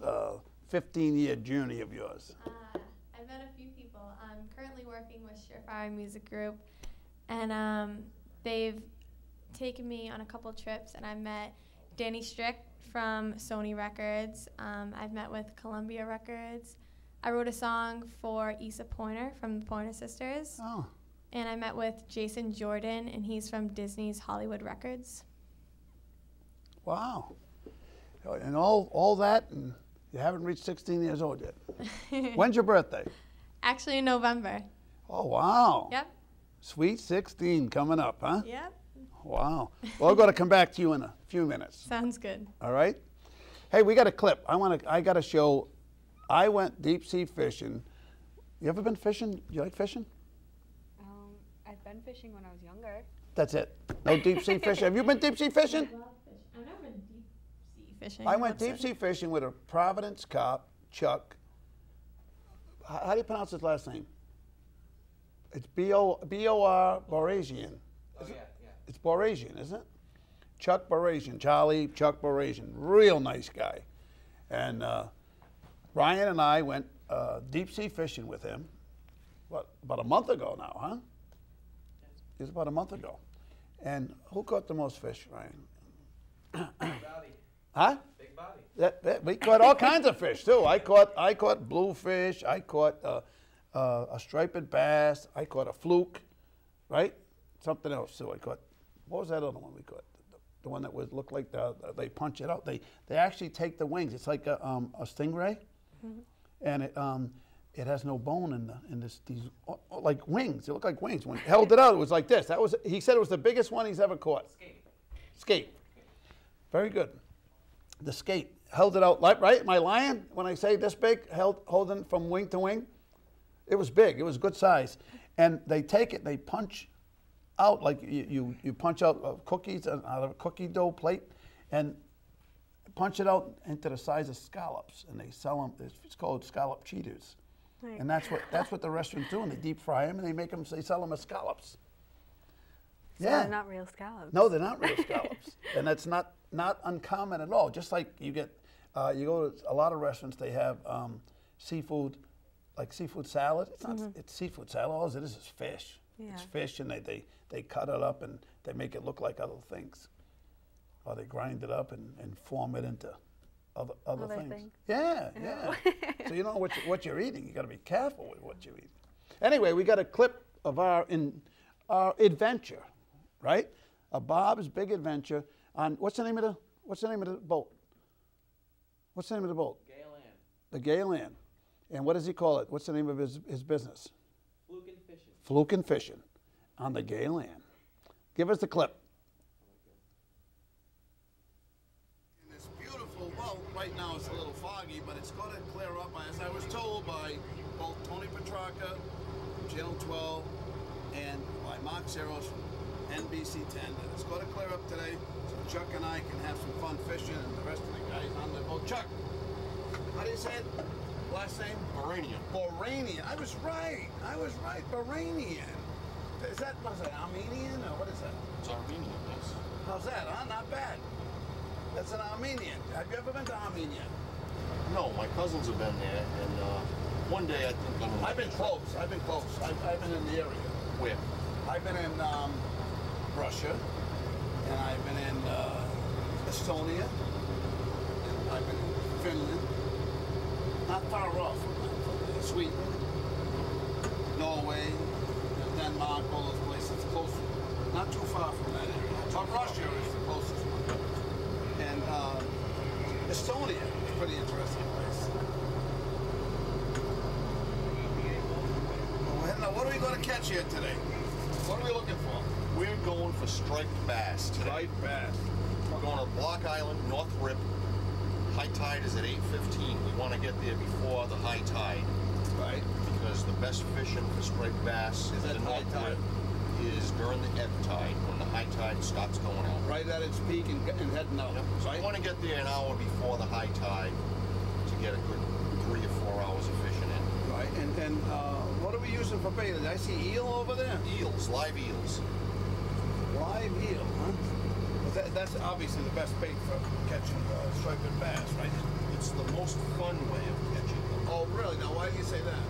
Speaker 1: 15-year journey of yours?
Speaker 3: I've met a few people. I'm currently working with Surefire Music Group, and they've taken me on a couple trips, and I've met Danny Strick from Sony Records. I've met with Columbia Records. I wrote a song for Issa Pointer from the Pointer Sisters.
Speaker 1: Oh.
Speaker 3: And I met with Jason Jordan, and he's from Disney's Hollywood Records.
Speaker 1: Wow. And all that, and you haven't reached 16 years old yet. When's your birthday?
Speaker 3: Actually in November.
Speaker 1: Oh, wow.
Speaker 3: Yep.
Speaker 1: Sweet 16 coming up, huh?
Speaker 3: Yep.
Speaker 1: Wow. Well, we're going to come back to you in a few minutes.
Speaker 3: Sounds good.
Speaker 1: All right? Hey, we got a clip. I got to show. I went deep sea fishing. You ever been fishing? You like fishing?
Speaker 2: I've been fishing when I was younger.
Speaker 1: That's it. No deep sea fishing. Have you been deep sea fishing?
Speaker 3: I've never been deep sea fishing.
Speaker 1: I went deep sea fishing with a Providence cop, Chuck. How do you pronounce his last name? It's B-O-R Borasian.
Speaker 4: Oh, yeah.
Speaker 1: It's Borasian, isn't it? Chuck Borasian, Chuck Borasian. Real nice guy. And Brian and I went deep sea fishing with him, what, about a month ago now, huh? It was about a month ago. And who caught the most fish, Ryan?
Speaker 4: Big body.
Speaker 1: Huh?
Speaker 4: Big body.
Speaker 1: We caught all kinds of fish too. I caught bluefish. I caught a striped bass. I caught a fluke, right? Something else too. I caught. What was that other one we caught? The one that looked like they punch it out. They actually take the wings. It's like a stingray, and it has no bone in these like wings. They look like wings. When he held it out, it was like this. He said it was the biggest one he's ever caught. Skate. Very good. The skate held it out right. My lion, when I say this big, holding from wing to wing, it was big. It was good size. And they take it. They punch out like you punch out cookies out of a cookie dough plate, and punch it out into the size of scallops, and they sell them. It's called scallop cheaters.
Speaker 2: Right.
Speaker 1: And that's what the restaurants do, and they deep fry them, and they sell them as scallops.
Speaker 2: So they're not real scallops.
Speaker 1: No, they're not real scallops, and that's not uncommon at all. Just like you go to a lot of restaurants, they have seafood, like seafood salad. It's not. It's seafood salad. All it is fish.
Speaker 2: Yeah.
Speaker 1: It's fish, and they cut it up and they make it look like other things, or they grind it up and form it into other things. Yeah. So you know what you're eating. You got to be careful with what you eat. Anyway, we got a clip of our adventure, right? Bob's big adventure on what's the name of the boat? What's the name of the boat?
Speaker 4: Gayland.
Speaker 1: The Gayland. And what does he call it? What's the name of his business?
Speaker 4: Fluke and fishing.
Speaker 1: Fluke and fishing on the Gayland. Give us the clip. This beautiful boat, right now it's a little foggy, but it's going to clear up, as I was told by both Tony Petrarca from Channel 12 and by Mark Zeros from NBC 10. And it's going to clear up today so Chuck and I can have some fun fishing and the rest of the guys on the boat. Chuck, how do you say it? Last name? Boranian. I was right. Boranian. Is that, what is that, Armenian or what is that?
Speaker 5: It's Armenian, yes.
Speaker 1: How's that, huh? Not bad. That's an Armenian. Have you ever been to Armenia?
Speaker 5: No, my cousins have been there, and one day I think I'm...
Speaker 1: I've been close. I've been in the area.
Speaker 5: Where?
Speaker 1: I've been in Russia, and I've been in Estonia, and I've been in Finland. Not far off from Sweden, Norway, Denmark, all those places close. Not too far from that area. But Russia is the closest one. And Estonia, a pretty interesting place. Well, what are we going to catch here today? What are we looking for?
Speaker 5: We're going for striped bass today.
Speaker 1: Striped bass.
Speaker 5: We're going to Block Island, North Rip. High tide is at 8:15. We want to get there before the high tide.
Speaker 1: Right.
Speaker 5: Because the best fishing for striped bass
Speaker 1: Is at
Speaker 5: in
Speaker 1: high
Speaker 5: North
Speaker 1: tide?
Speaker 5: Rip is during the ebb tide, when the high tide starts going out.
Speaker 1: Right at its peak and heading out.
Speaker 5: Yep. So
Speaker 1: Right?
Speaker 5: we want to get there an hour before the high tide to get a good 3 or 4 hours of fishing in.
Speaker 1: Right. And what are we using for bait? Did I see eel over there?
Speaker 5: Eels, live eels.
Speaker 1: Live eel, huh? That's obviously the best bait for catching striped bass, right?
Speaker 5: It's the most fun way of catching them.
Speaker 1: Oh, really? Now, why do you say that?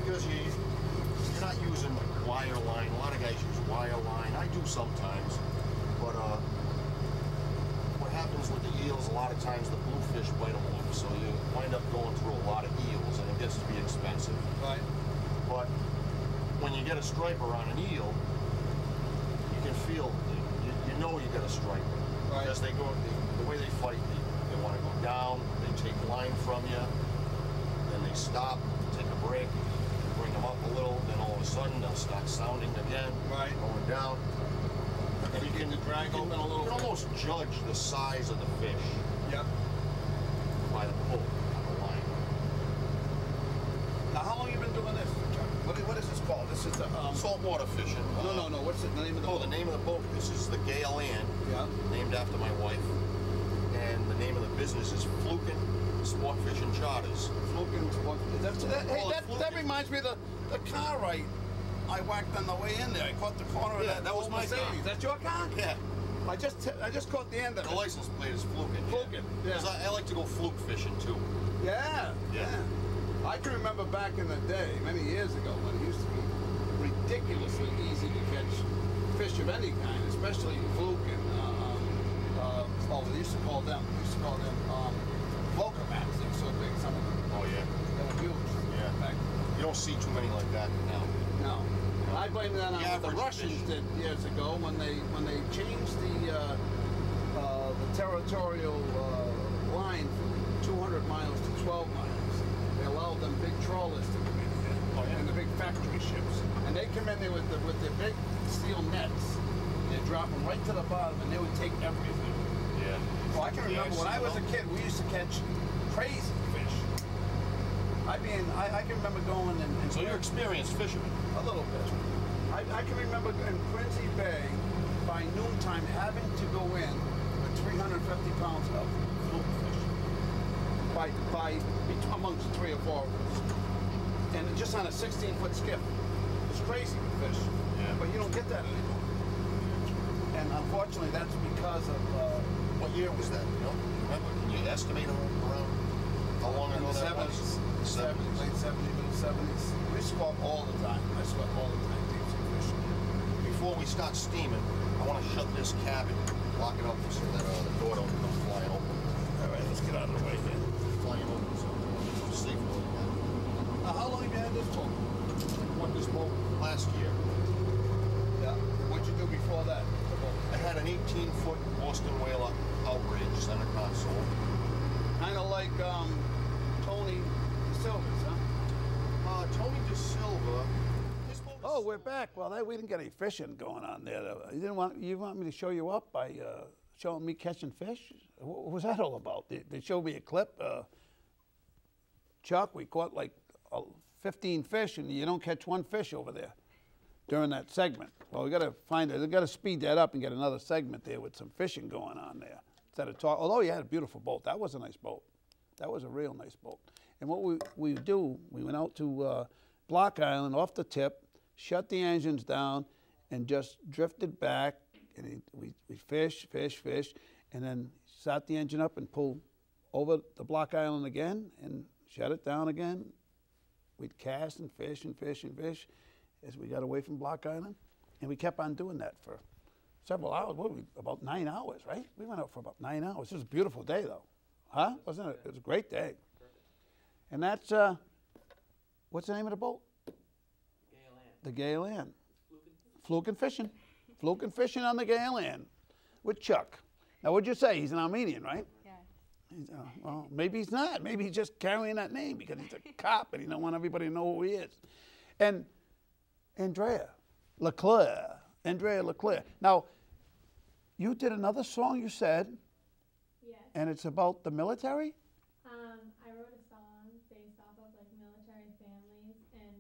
Speaker 5: Because you're not using wire line. A lot of guys use wire line. I do sometimes. But what happens with the eels, a lot of times the bluefish bite them off. So you wind up going through a lot of eels, and it gets to be expensive.
Speaker 1: Right.
Speaker 5: But when you get a striper on an eel, you can feel, you know you got a striper.
Speaker 1: Right.
Speaker 5: Because they go, the way they fight, they want to go down, they take line from you, then they stop, take a break, bring them up a little, then all of a sudden they'll start sounding again,
Speaker 1: Right.
Speaker 5: going down. And you can
Speaker 1: drag open a little
Speaker 5: you can
Speaker 1: bit.
Speaker 5: almost judge the size of the fish
Speaker 1: Yep.
Speaker 5: by the pull on the line.
Speaker 1: Now, how long have you been doing this, Chuck? What is this called? This is the
Speaker 5: Saltwater fishing.
Speaker 1: No. What's the name of the
Speaker 5: Oh,
Speaker 1: boat?
Speaker 5: the name of the boat. This is the Gale Ann,
Speaker 1: Yeah.
Speaker 5: named after my wife. And the name of the business is Flukin Sport Fishing Charters.
Speaker 1: Flukin. That
Speaker 5: Flukin.
Speaker 1: reminds me of the car ride I whacked on the way in there. I caught the corner of
Speaker 5: Yeah,
Speaker 1: that.
Speaker 5: that was
Speaker 1: old
Speaker 5: my car.
Speaker 1: Mercedes. That's your car?
Speaker 5: Yeah.
Speaker 1: I just caught the end of
Speaker 5: The
Speaker 1: it.
Speaker 5: license plate is Flukin.
Speaker 1: Flukin, yeah.
Speaker 5: 'Cause I like to go fluke fishing too.
Speaker 1: Yeah.
Speaker 5: Yeah.
Speaker 1: I can remember back in the day, many years ago, when it used to be ridiculously easy to catch fish of any kind, especially fluke and we used to call them Volcamats. They were so big, some of them.
Speaker 5: Oh yeah.
Speaker 1: They were huge.
Speaker 5: Yeah.
Speaker 1: Back.
Speaker 5: You don't see too many like that now.
Speaker 1: No. I blame that on
Speaker 5: The
Speaker 1: what the
Speaker 5: average
Speaker 1: Russians
Speaker 5: fish.
Speaker 1: did years ago when they changed the territorial line from 200 miles to 12 miles. They allowed them big trawlers to come in here,
Speaker 5: Oh, yeah.
Speaker 1: and the big factory ships, and they come in there with their big steel nets. They drop them right to the bottom, and they would take everything.
Speaker 5: Yeah.
Speaker 1: Well, I can
Speaker 5: Yeah,
Speaker 1: remember
Speaker 5: I've
Speaker 1: when I
Speaker 5: seen
Speaker 1: was a
Speaker 5: them.
Speaker 1: kid, we used to catch crazy fish. I can remember going and
Speaker 5: So you're experienced fisherman.
Speaker 1: a little bit. I can remember in Quincy Bay by noontime having to go in with 350 pounds of fluke fish amongst 3 or 4 of us, and just on a 16-foot skiff. It's crazy with fish,
Speaker 5: Yeah.
Speaker 1: but you don't get that anymore. And unfortunately, that's because of
Speaker 5: What year was that? You know? Remember? Can you estimate around how long
Speaker 1: in
Speaker 5: ago
Speaker 1: the
Speaker 5: that
Speaker 1: 70s,
Speaker 5: was?
Speaker 1: 70s, late 70s, middle 70s. We swap all the time. I swap all the time deep sea fishing.
Speaker 5: Before we start steaming, I want to shut this cabin, lock it up so that the door don't come flying open.
Speaker 1: All right, let's get out of the way here.
Speaker 5: Flying open, so it's safe.
Speaker 1: Now, how long have you had this tool?
Speaker 5: Won this boat last year.
Speaker 1: Yeah. What'd you do before that?
Speaker 5: I had an 18-foot Boston Whaler outrage center console.
Speaker 1: Kind of like Tony Silver's, huh?
Speaker 5: Tony DeSilva. His boat is
Speaker 1: Oh, we're back. Well, we didn't get any fishing going on there. You want me to show you up by showing me catching fish? What was that all about? They showed me a clip. Chuck, we caught like 15 fish, and you don't catch one fish over there during that segment. Well, we got to speed that up and get another segment there with some fishing going on there. Instead of talk, although you had a beautiful boat, that was a nice boat. That was a real nice boat. And what we went out to Block Island off the tip, shut the engines down, and just drifted back. And we fish, and then start the engine up and pull over the Block Island again and shut it down again. We'd cast and fish as we got away from Block Island. And we kept on doing that for several hours. About 9 hours, right? We went out for about 9 hours. It was a beautiful day, though. Huh? Wasn't it? It was a great day. And that's, what's the name of the boat?
Speaker 4: Gale Ann.
Speaker 1: The Gale Ann. Flukin' fishing. Flukin' fishing on the Gale Ann with Chuck. Now, what'd you say? He's an Armenian, right?
Speaker 2: Yes.
Speaker 1: Well, maybe he's not. Maybe he's just carrying that name because he's a cop and he don't want everybody to know who he is. And Andrea LeClaire. Now, you did another song, you said,
Speaker 3: Yes.
Speaker 1: and it's about the military?
Speaker 3: I wrote a song based off of like military families, and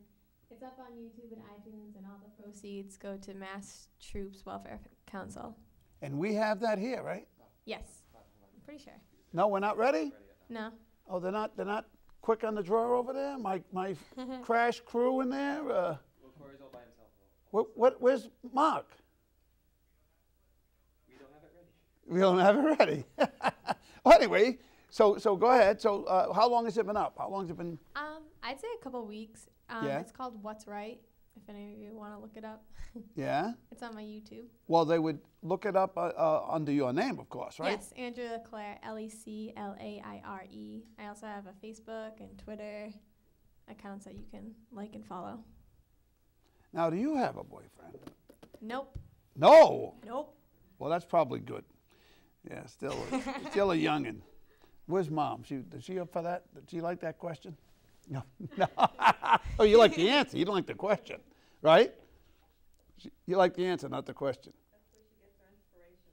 Speaker 3: it's up on YouTube and iTunes, and all the proceeds go to Mass Troops Welfare Council.
Speaker 1: And we have that here, right?
Speaker 3: Yes, I'm pretty sure.
Speaker 1: No, we're not ready?
Speaker 3: No.
Speaker 1: Oh, they're not quick on the draw over there? My crash crew in there?
Speaker 4: Well, Corey's all by himself.
Speaker 1: Where's Mark?
Speaker 4: We don't have it ready.
Speaker 1: We don't have it ready. Well, anyway, so go ahead. So how long has it been up? How long has it been?
Speaker 3: I'd say a couple weeks.
Speaker 1: Yeah.
Speaker 3: It's called What's Right, if any of you want to look it up.
Speaker 1: Yeah?
Speaker 3: It's on my YouTube.
Speaker 1: Well, they would look it up under your name, of course, right?
Speaker 3: Yes, Andrea LeClaire, LeClaire. I also have a Facebook and Twitter accounts that you can like and follow.
Speaker 1: Now, do you have a boyfriend?
Speaker 3: Nope.
Speaker 1: No?
Speaker 3: Nope.
Speaker 1: Well, that's probably good. Yeah, still a youngin'. Where's Mom? Is she up for that? Did she like that question? No. No. Oh, you like the answer. You don't like the question, right? You like the answer, not the question.
Speaker 4: That's where she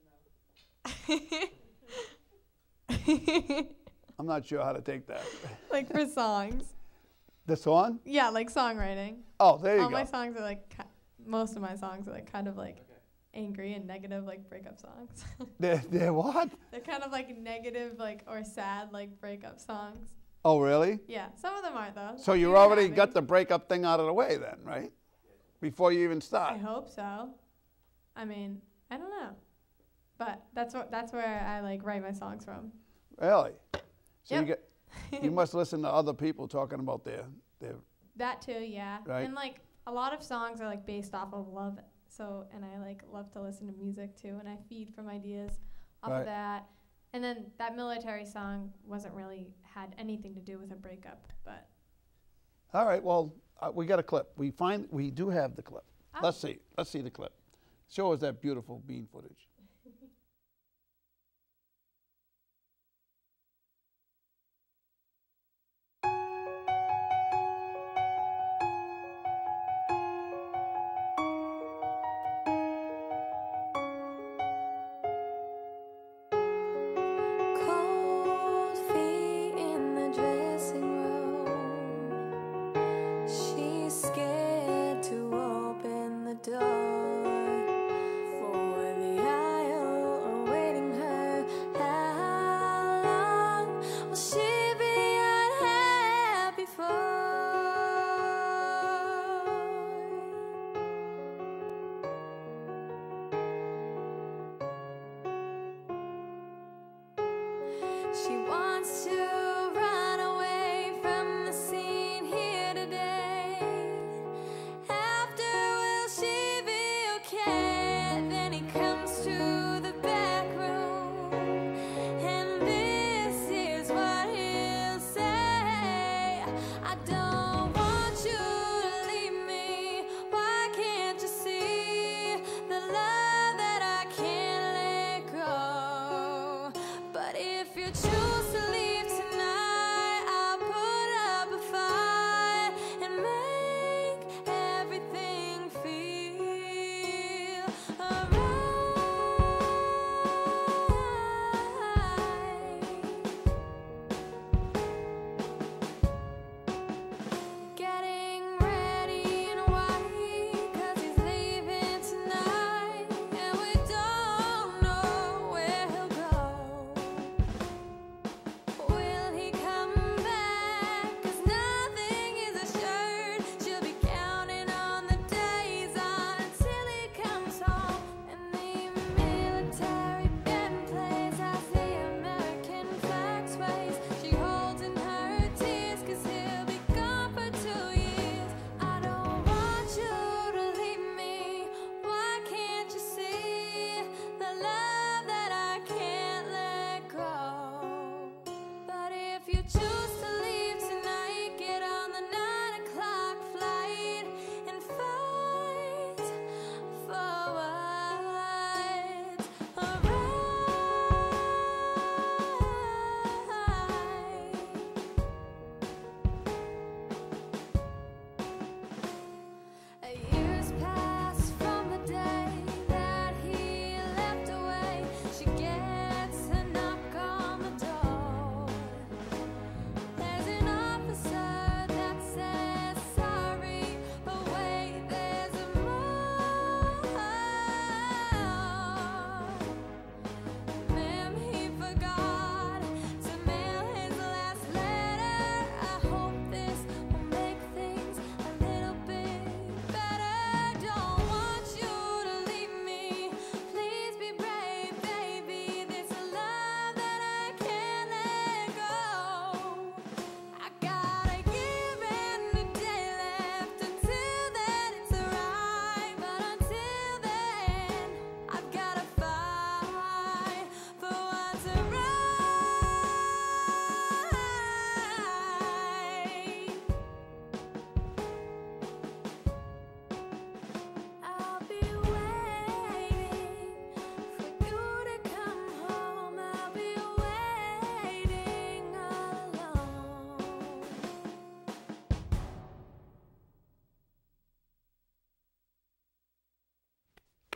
Speaker 4: gets her inspiration, though.
Speaker 1: I'm not sure how to take that.
Speaker 3: Like for songs.
Speaker 1: The song?
Speaker 3: Yeah, like songwriting.
Speaker 1: Oh, there you
Speaker 3: All
Speaker 1: go.
Speaker 3: my songs are like, most of my songs are like kind of like angry and negative, like breakup songs.
Speaker 1: They're what?
Speaker 3: They're kind of like negative, like, or sad, like breakup songs.
Speaker 1: Oh, really?
Speaker 3: Yeah, some of them are though.
Speaker 1: So you
Speaker 3: Few
Speaker 1: already
Speaker 3: having.
Speaker 1: got the breakup thing out of the way then, right? Before you even start.
Speaker 3: I hope so. I mean, I don't know, but that's where I like write my songs from.
Speaker 1: Really? So
Speaker 3: Yep.
Speaker 1: you must listen to other people talking about their
Speaker 3: That too, yeah.
Speaker 1: Right.
Speaker 3: And like a lot of songs are like based off of love. So, and I like love to listen to music too, and I feed from ideas off
Speaker 1: Right.
Speaker 3: of that. And then that military song wasn't really had anything to do with a breakup, but
Speaker 1: All right, well, we got a clip. We do have the clip.
Speaker 3: Oh.
Speaker 1: Let's see the clip. Show us that beautiful bean footage.
Speaker 3: cold feet in the dressing room. She's scared to open the door for the aisle awaiting her. How long will she be unhappy for? She wants to run away from the scene here today. After, will she be okay? Then he comes to the back room, and this is what he'll say. I don't want you to leave me. Why can't you see the love that I can't let go? But if you choose to leave tonight,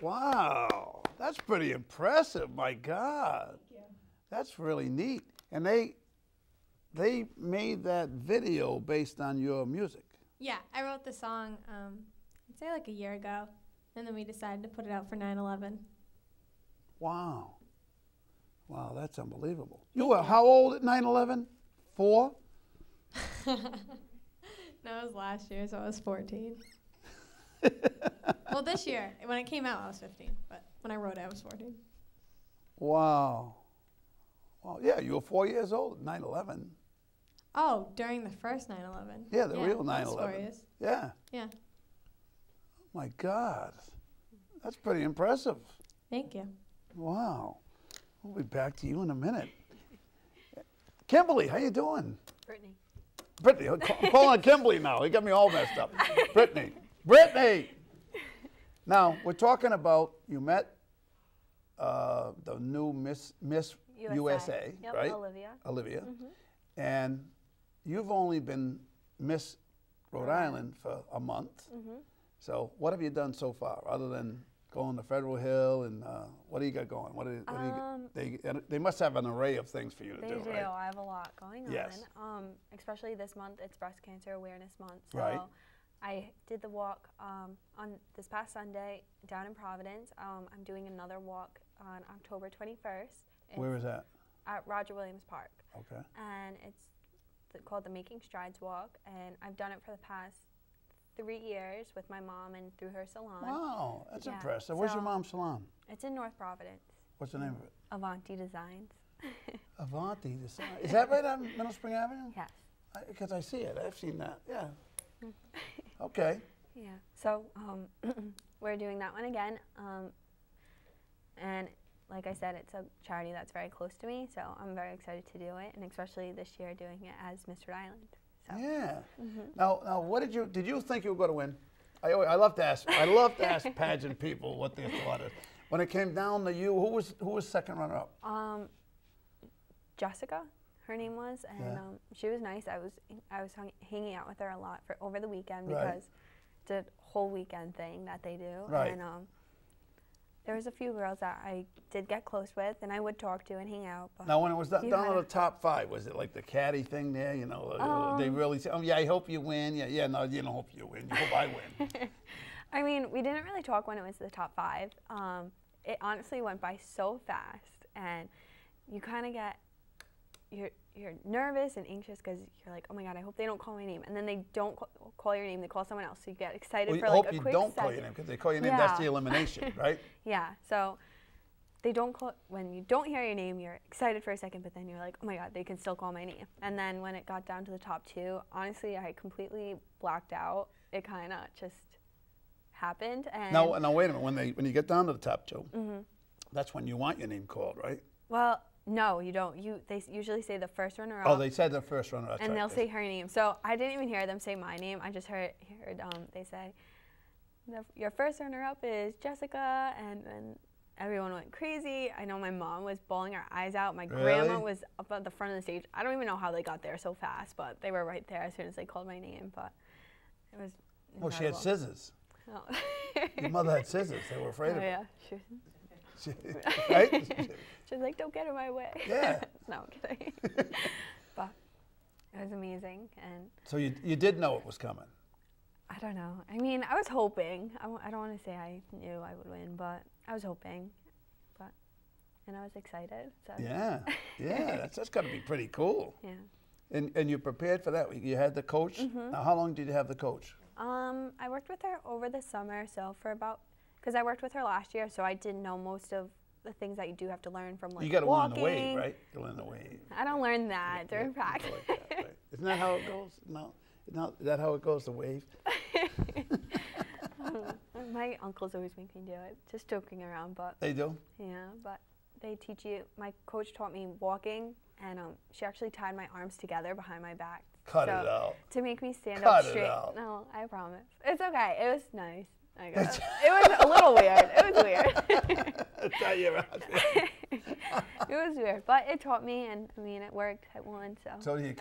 Speaker 1: Wow, that's pretty impressive. My God, that's really neat. And they made that video based on your music.
Speaker 3: Yeah, I wrote the song, I'd say like a year ago, and then we decided to put it out for 9/11.
Speaker 1: Wow. Wow, that's unbelievable. You were how old at 9/11? 4?
Speaker 3: No, it was last year, so I was 14. Well, this year, when it came out, I was 15, but when I wrote it, I was 14.
Speaker 1: Wow. Well, yeah, you were 4 years old at 9/11.
Speaker 3: Oh, during the first 9/11.
Speaker 1: Yeah, the real
Speaker 3: that's
Speaker 1: 9/11.
Speaker 3: 4 years.
Speaker 1: Yeah.
Speaker 3: Yeah.
Speaker 1: My God, that's pretty impressive.
Speaker 3: Thank you.
Speaker 1: Wow. We'll be back to you in a minute. Kimberly, how you doing?
Speaker 2: Brittany.
Speaker 1: Brittany, I'm calling her Kimberly now. He got me all messed up. Brittany. Brittany! Now, we're talking about, you met the new Miss USA,
Speaker 2: Yep,
Speaker 1: right?
Speaker 2: Olivia.
Speaker 1: And you've only been Miss Rhode Island for a month. So what have you done so far, other than going to Federal Hill, and what do you got going? What do you they must have an array of things for you to do,
Speaker 2: They do.
Speaker 1: right?
Speaker 2: I have a lot going
Speaker 1: Yes.
Speaker 2: on. Especially this month, it's Breast Cancer Awareness Month. So
Speaker 1: Right.
Speaker 2: I did the walk on this past Sunday down in Providence. I'm doing another walk on October 21st.
Speaker 1: Where is that?
Speaker 2: At Roger Williams Park.
Speaker 1: Okay.
Speaker 2: And it's called the Making Strides Walk, and I've done it for the past 3 years with my mom and through her salon.
Speaker 1: Wow, that's
Speaker 2: Yeah,
Speaker 1: impressive. Where's your
Speaker 2: so-
Speaker 1: mom's salon?
Speaker 2: It's in North Providence.
Speaker 1: What's the name of it?
Speaker 2: Avanti Designs.
Speaker 1: Avanti. Is that right on Middle Spring Avenue?
Speaker 2: Yes.
Speaker 1: Because I see it. I've seen that. Yeah. Okay.
Speaker 2: Yeah. So we're doing that one again. And like I said, it's a charity that's very close to me, so I'm very excited to do it, and especially this year doing it as Miss Rhode Island. So.
Speaker 1: Yeah. Now, what did you think you were going to win? I love to ask. I love to ask pageant people what they thought of. When it came down to you, who was second runner-up?
Speaker 2: Jessica, her name was, and she was nice. I was hanging out with her a lot over the weekend because it's a whole weekend thing that they do.
Speaker 1: Right.
Speaker 2: And there was a few girls that I did get close with, and I would talk to and hang out. But
Speaker 1: Now, when it was down to the top 5, was it like the caddy thing there? You know, they really say, "Oh yeah, I hope you win." Yeah, no, you don't hope you win. You hope I win.
Speaker 2: I mean, we didn't really talk when it was the top 5. It honestly went by so fast, and you kind of get you're nervous and anxious because you're like, oh my God, I hope they don't call my name. And then they don't call your name, they call someone else. So you get excited for like a quick second.
Speaker 1: I hope you don't call your name, because they call your name, that's the elimination, right?
Speaker 2: Yeah, so they don't call, when you don't hear your name, you're excited for a second, but then you're like, oh my God, they can still call my name. And then when it got down to the top 2, honestly, I completely blacked out. It kind of just happened. And
Speaker 1: now wait a minute, when you get down to the top 2, that's when you want your name called, right?
Speaker 2: Well, no, you don't. They usually say the first runner-up.
Speaker 1: Oh, they said the first runner-up.
Speaker 2: And they'll say her name. So I didn't even hear them say my name. I just heard they say, your first runner-up is Jessica, and then everyone went crazy. I know my mom was bawling her eyes out. My grandma was up at the front of the stage. I don't even know how they got there so fast, but they were right there as soon as they called my name. But it was incredible.
Speaker 1: Well, she had scissors.
Speaker 2: Oh.
Speaker 1: Your mother had scissors. They were afraid of her.
Speaker 2: Yeah,
Speaker 1: Right?
Speaker 2: She's like, don't get in my way.
Speaker 1: Yeah.
Speaker 2: No, I'm kidding. But it was amazing. And
Speaker 1: so you did know it was coming.
Speaker 2: I don't know. I mean, I was hoping. I don't want to say I knew I would win, but I was hoping. And I was excited. So.
Speaker 1: Yeah, that's got to be pretty cool.
Speaker 2: Yeah.
Speaker 1: And you prepared for that? You had the coach? Now, how long did you have the coach?
Speaker 2: I worked with her over the summer, so for about, because I worked with her last year, so I didn't know most of the things that you do have to learn from like
Speaker 1: you got to learn the
Speaker 2: walking.
Speaker 1: wave, right? You learn the wave.
Speaker 2: I don't learn that during practice.
Speaker 1: Like that, right? Isn't that how it goes? No, is that how it goes? The wave.
Speaker 2: My uncles always make me do it, just joking around, but
Speaker 1: They do.
Speaker 2: yeah, but they teach you. My coach taught me walking, and she actually tied my arms together behind my back.
Speaker 1: Cut it out.
Speaker 2: To make me stand
Speaker 1: Cut
Speaker 2: up
Speaker 1: it
Speaker 2: straight.
Speaker 1: out.
Speaker 2: No, I promise. It's okay. It was nice. I guess. It was a little weird. It was weird.
Speaker 1: Tell you about it.
Speaker 2: It was weird, but it taught me, and I mean, it worked. I won, so.
Speaker 1: So do you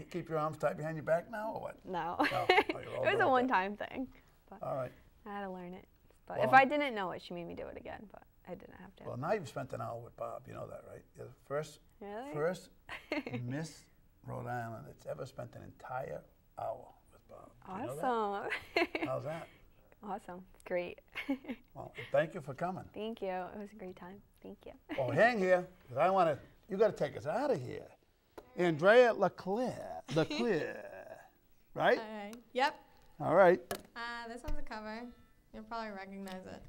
Speaker 1: keep your arms tied behind your back now, or what?
Speaker 2: No.
Speaker 1: No. Oh, you're all
Speaker 2: It was
Speaker 1: done
Speaker 2: a
Speaker 1: with
Speaker 2: one-time thing. But
Speaker 1: that. All right.
Speaker 2: I had to learn it. But if
Speaker 1: Well-
Speaker 2: I didn't know it, she made me do it again, but I didn't have to.
Speaker 1: Well, now you've spent an hour with Bob. You know that, right? You're the first Miss Rhode Island that's ever spent an entire hour with Bob. Do you know that?
Speaker 2: Awesome.
Speaker 1: How's that?
Speaker 2: Awesome. Great.
Speaker 1: Well, thank you for coming.
Speaker 2: Thank you. It was a great time. Thank you.
Speaker 1: Oh, hang here, because I want to. You got to take us out of here. Andrea LeClaire, right?
Speaker 3: All right. Yep.
Speaker 1: All right.
Speaker 3: This one's a cover. You'll probably recognize it.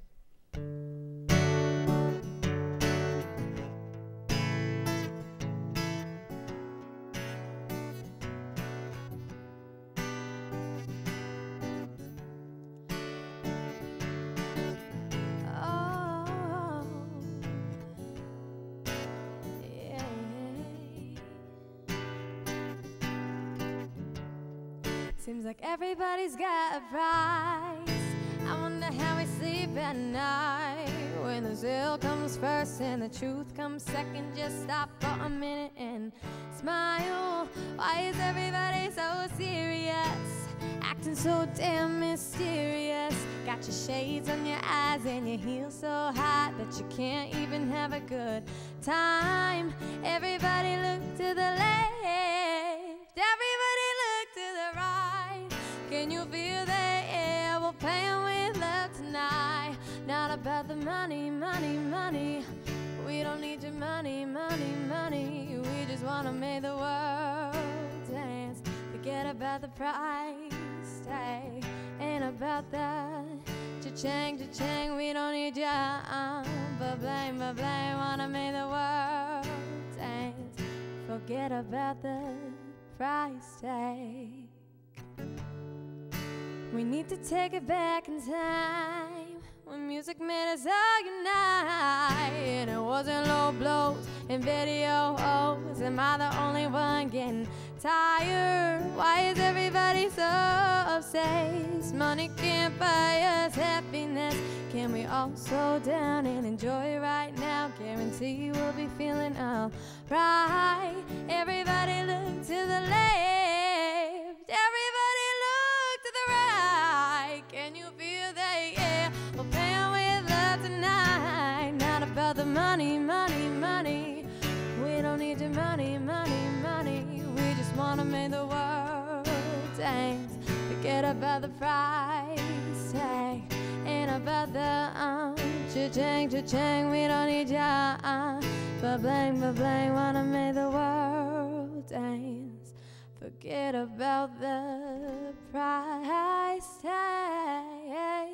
Speaker 3: Oh, yeah. Seems like everybody's got a price. I wonder how we sleep at night when the zeal comes first and the truth comes second. Just stop for a minute and smile. Why is everybody so serious, acting so damn mysterious? Got your shades on your eyes and your heels so high that you can't even have a good time. Everybody look to the left, everybody look to the right. Can you feel the air? We're playing with love tonight. Not about the money, money, money. We don't need your money, money, money. We just wanna make the world dance. Forget about the price tag, ain't about that. Cha-chang, cha-chang, we don't need ya. But blame, wanna make the world dance. Forget about the price tag. We need to take it back in time when music made us all unite. And it wasn't low blows and videos. Am I the only one getting tired? Why is everybody so obsessed? Money can't buy us happiness. Can we all slow down and enjoy right now? Guarantee we'll be feeling alright. Everybody look to the left, everybody look to the right. Can you feel the air? We're playing with love tonight. Not about the money, money, money. We don't need your money, money, money. We just wanna make the world dance. Forget about the price tag, ain't about the cha-chang, cha-chang. We don't need ya, but blang, wanna make the world dance. Forget about the price tag.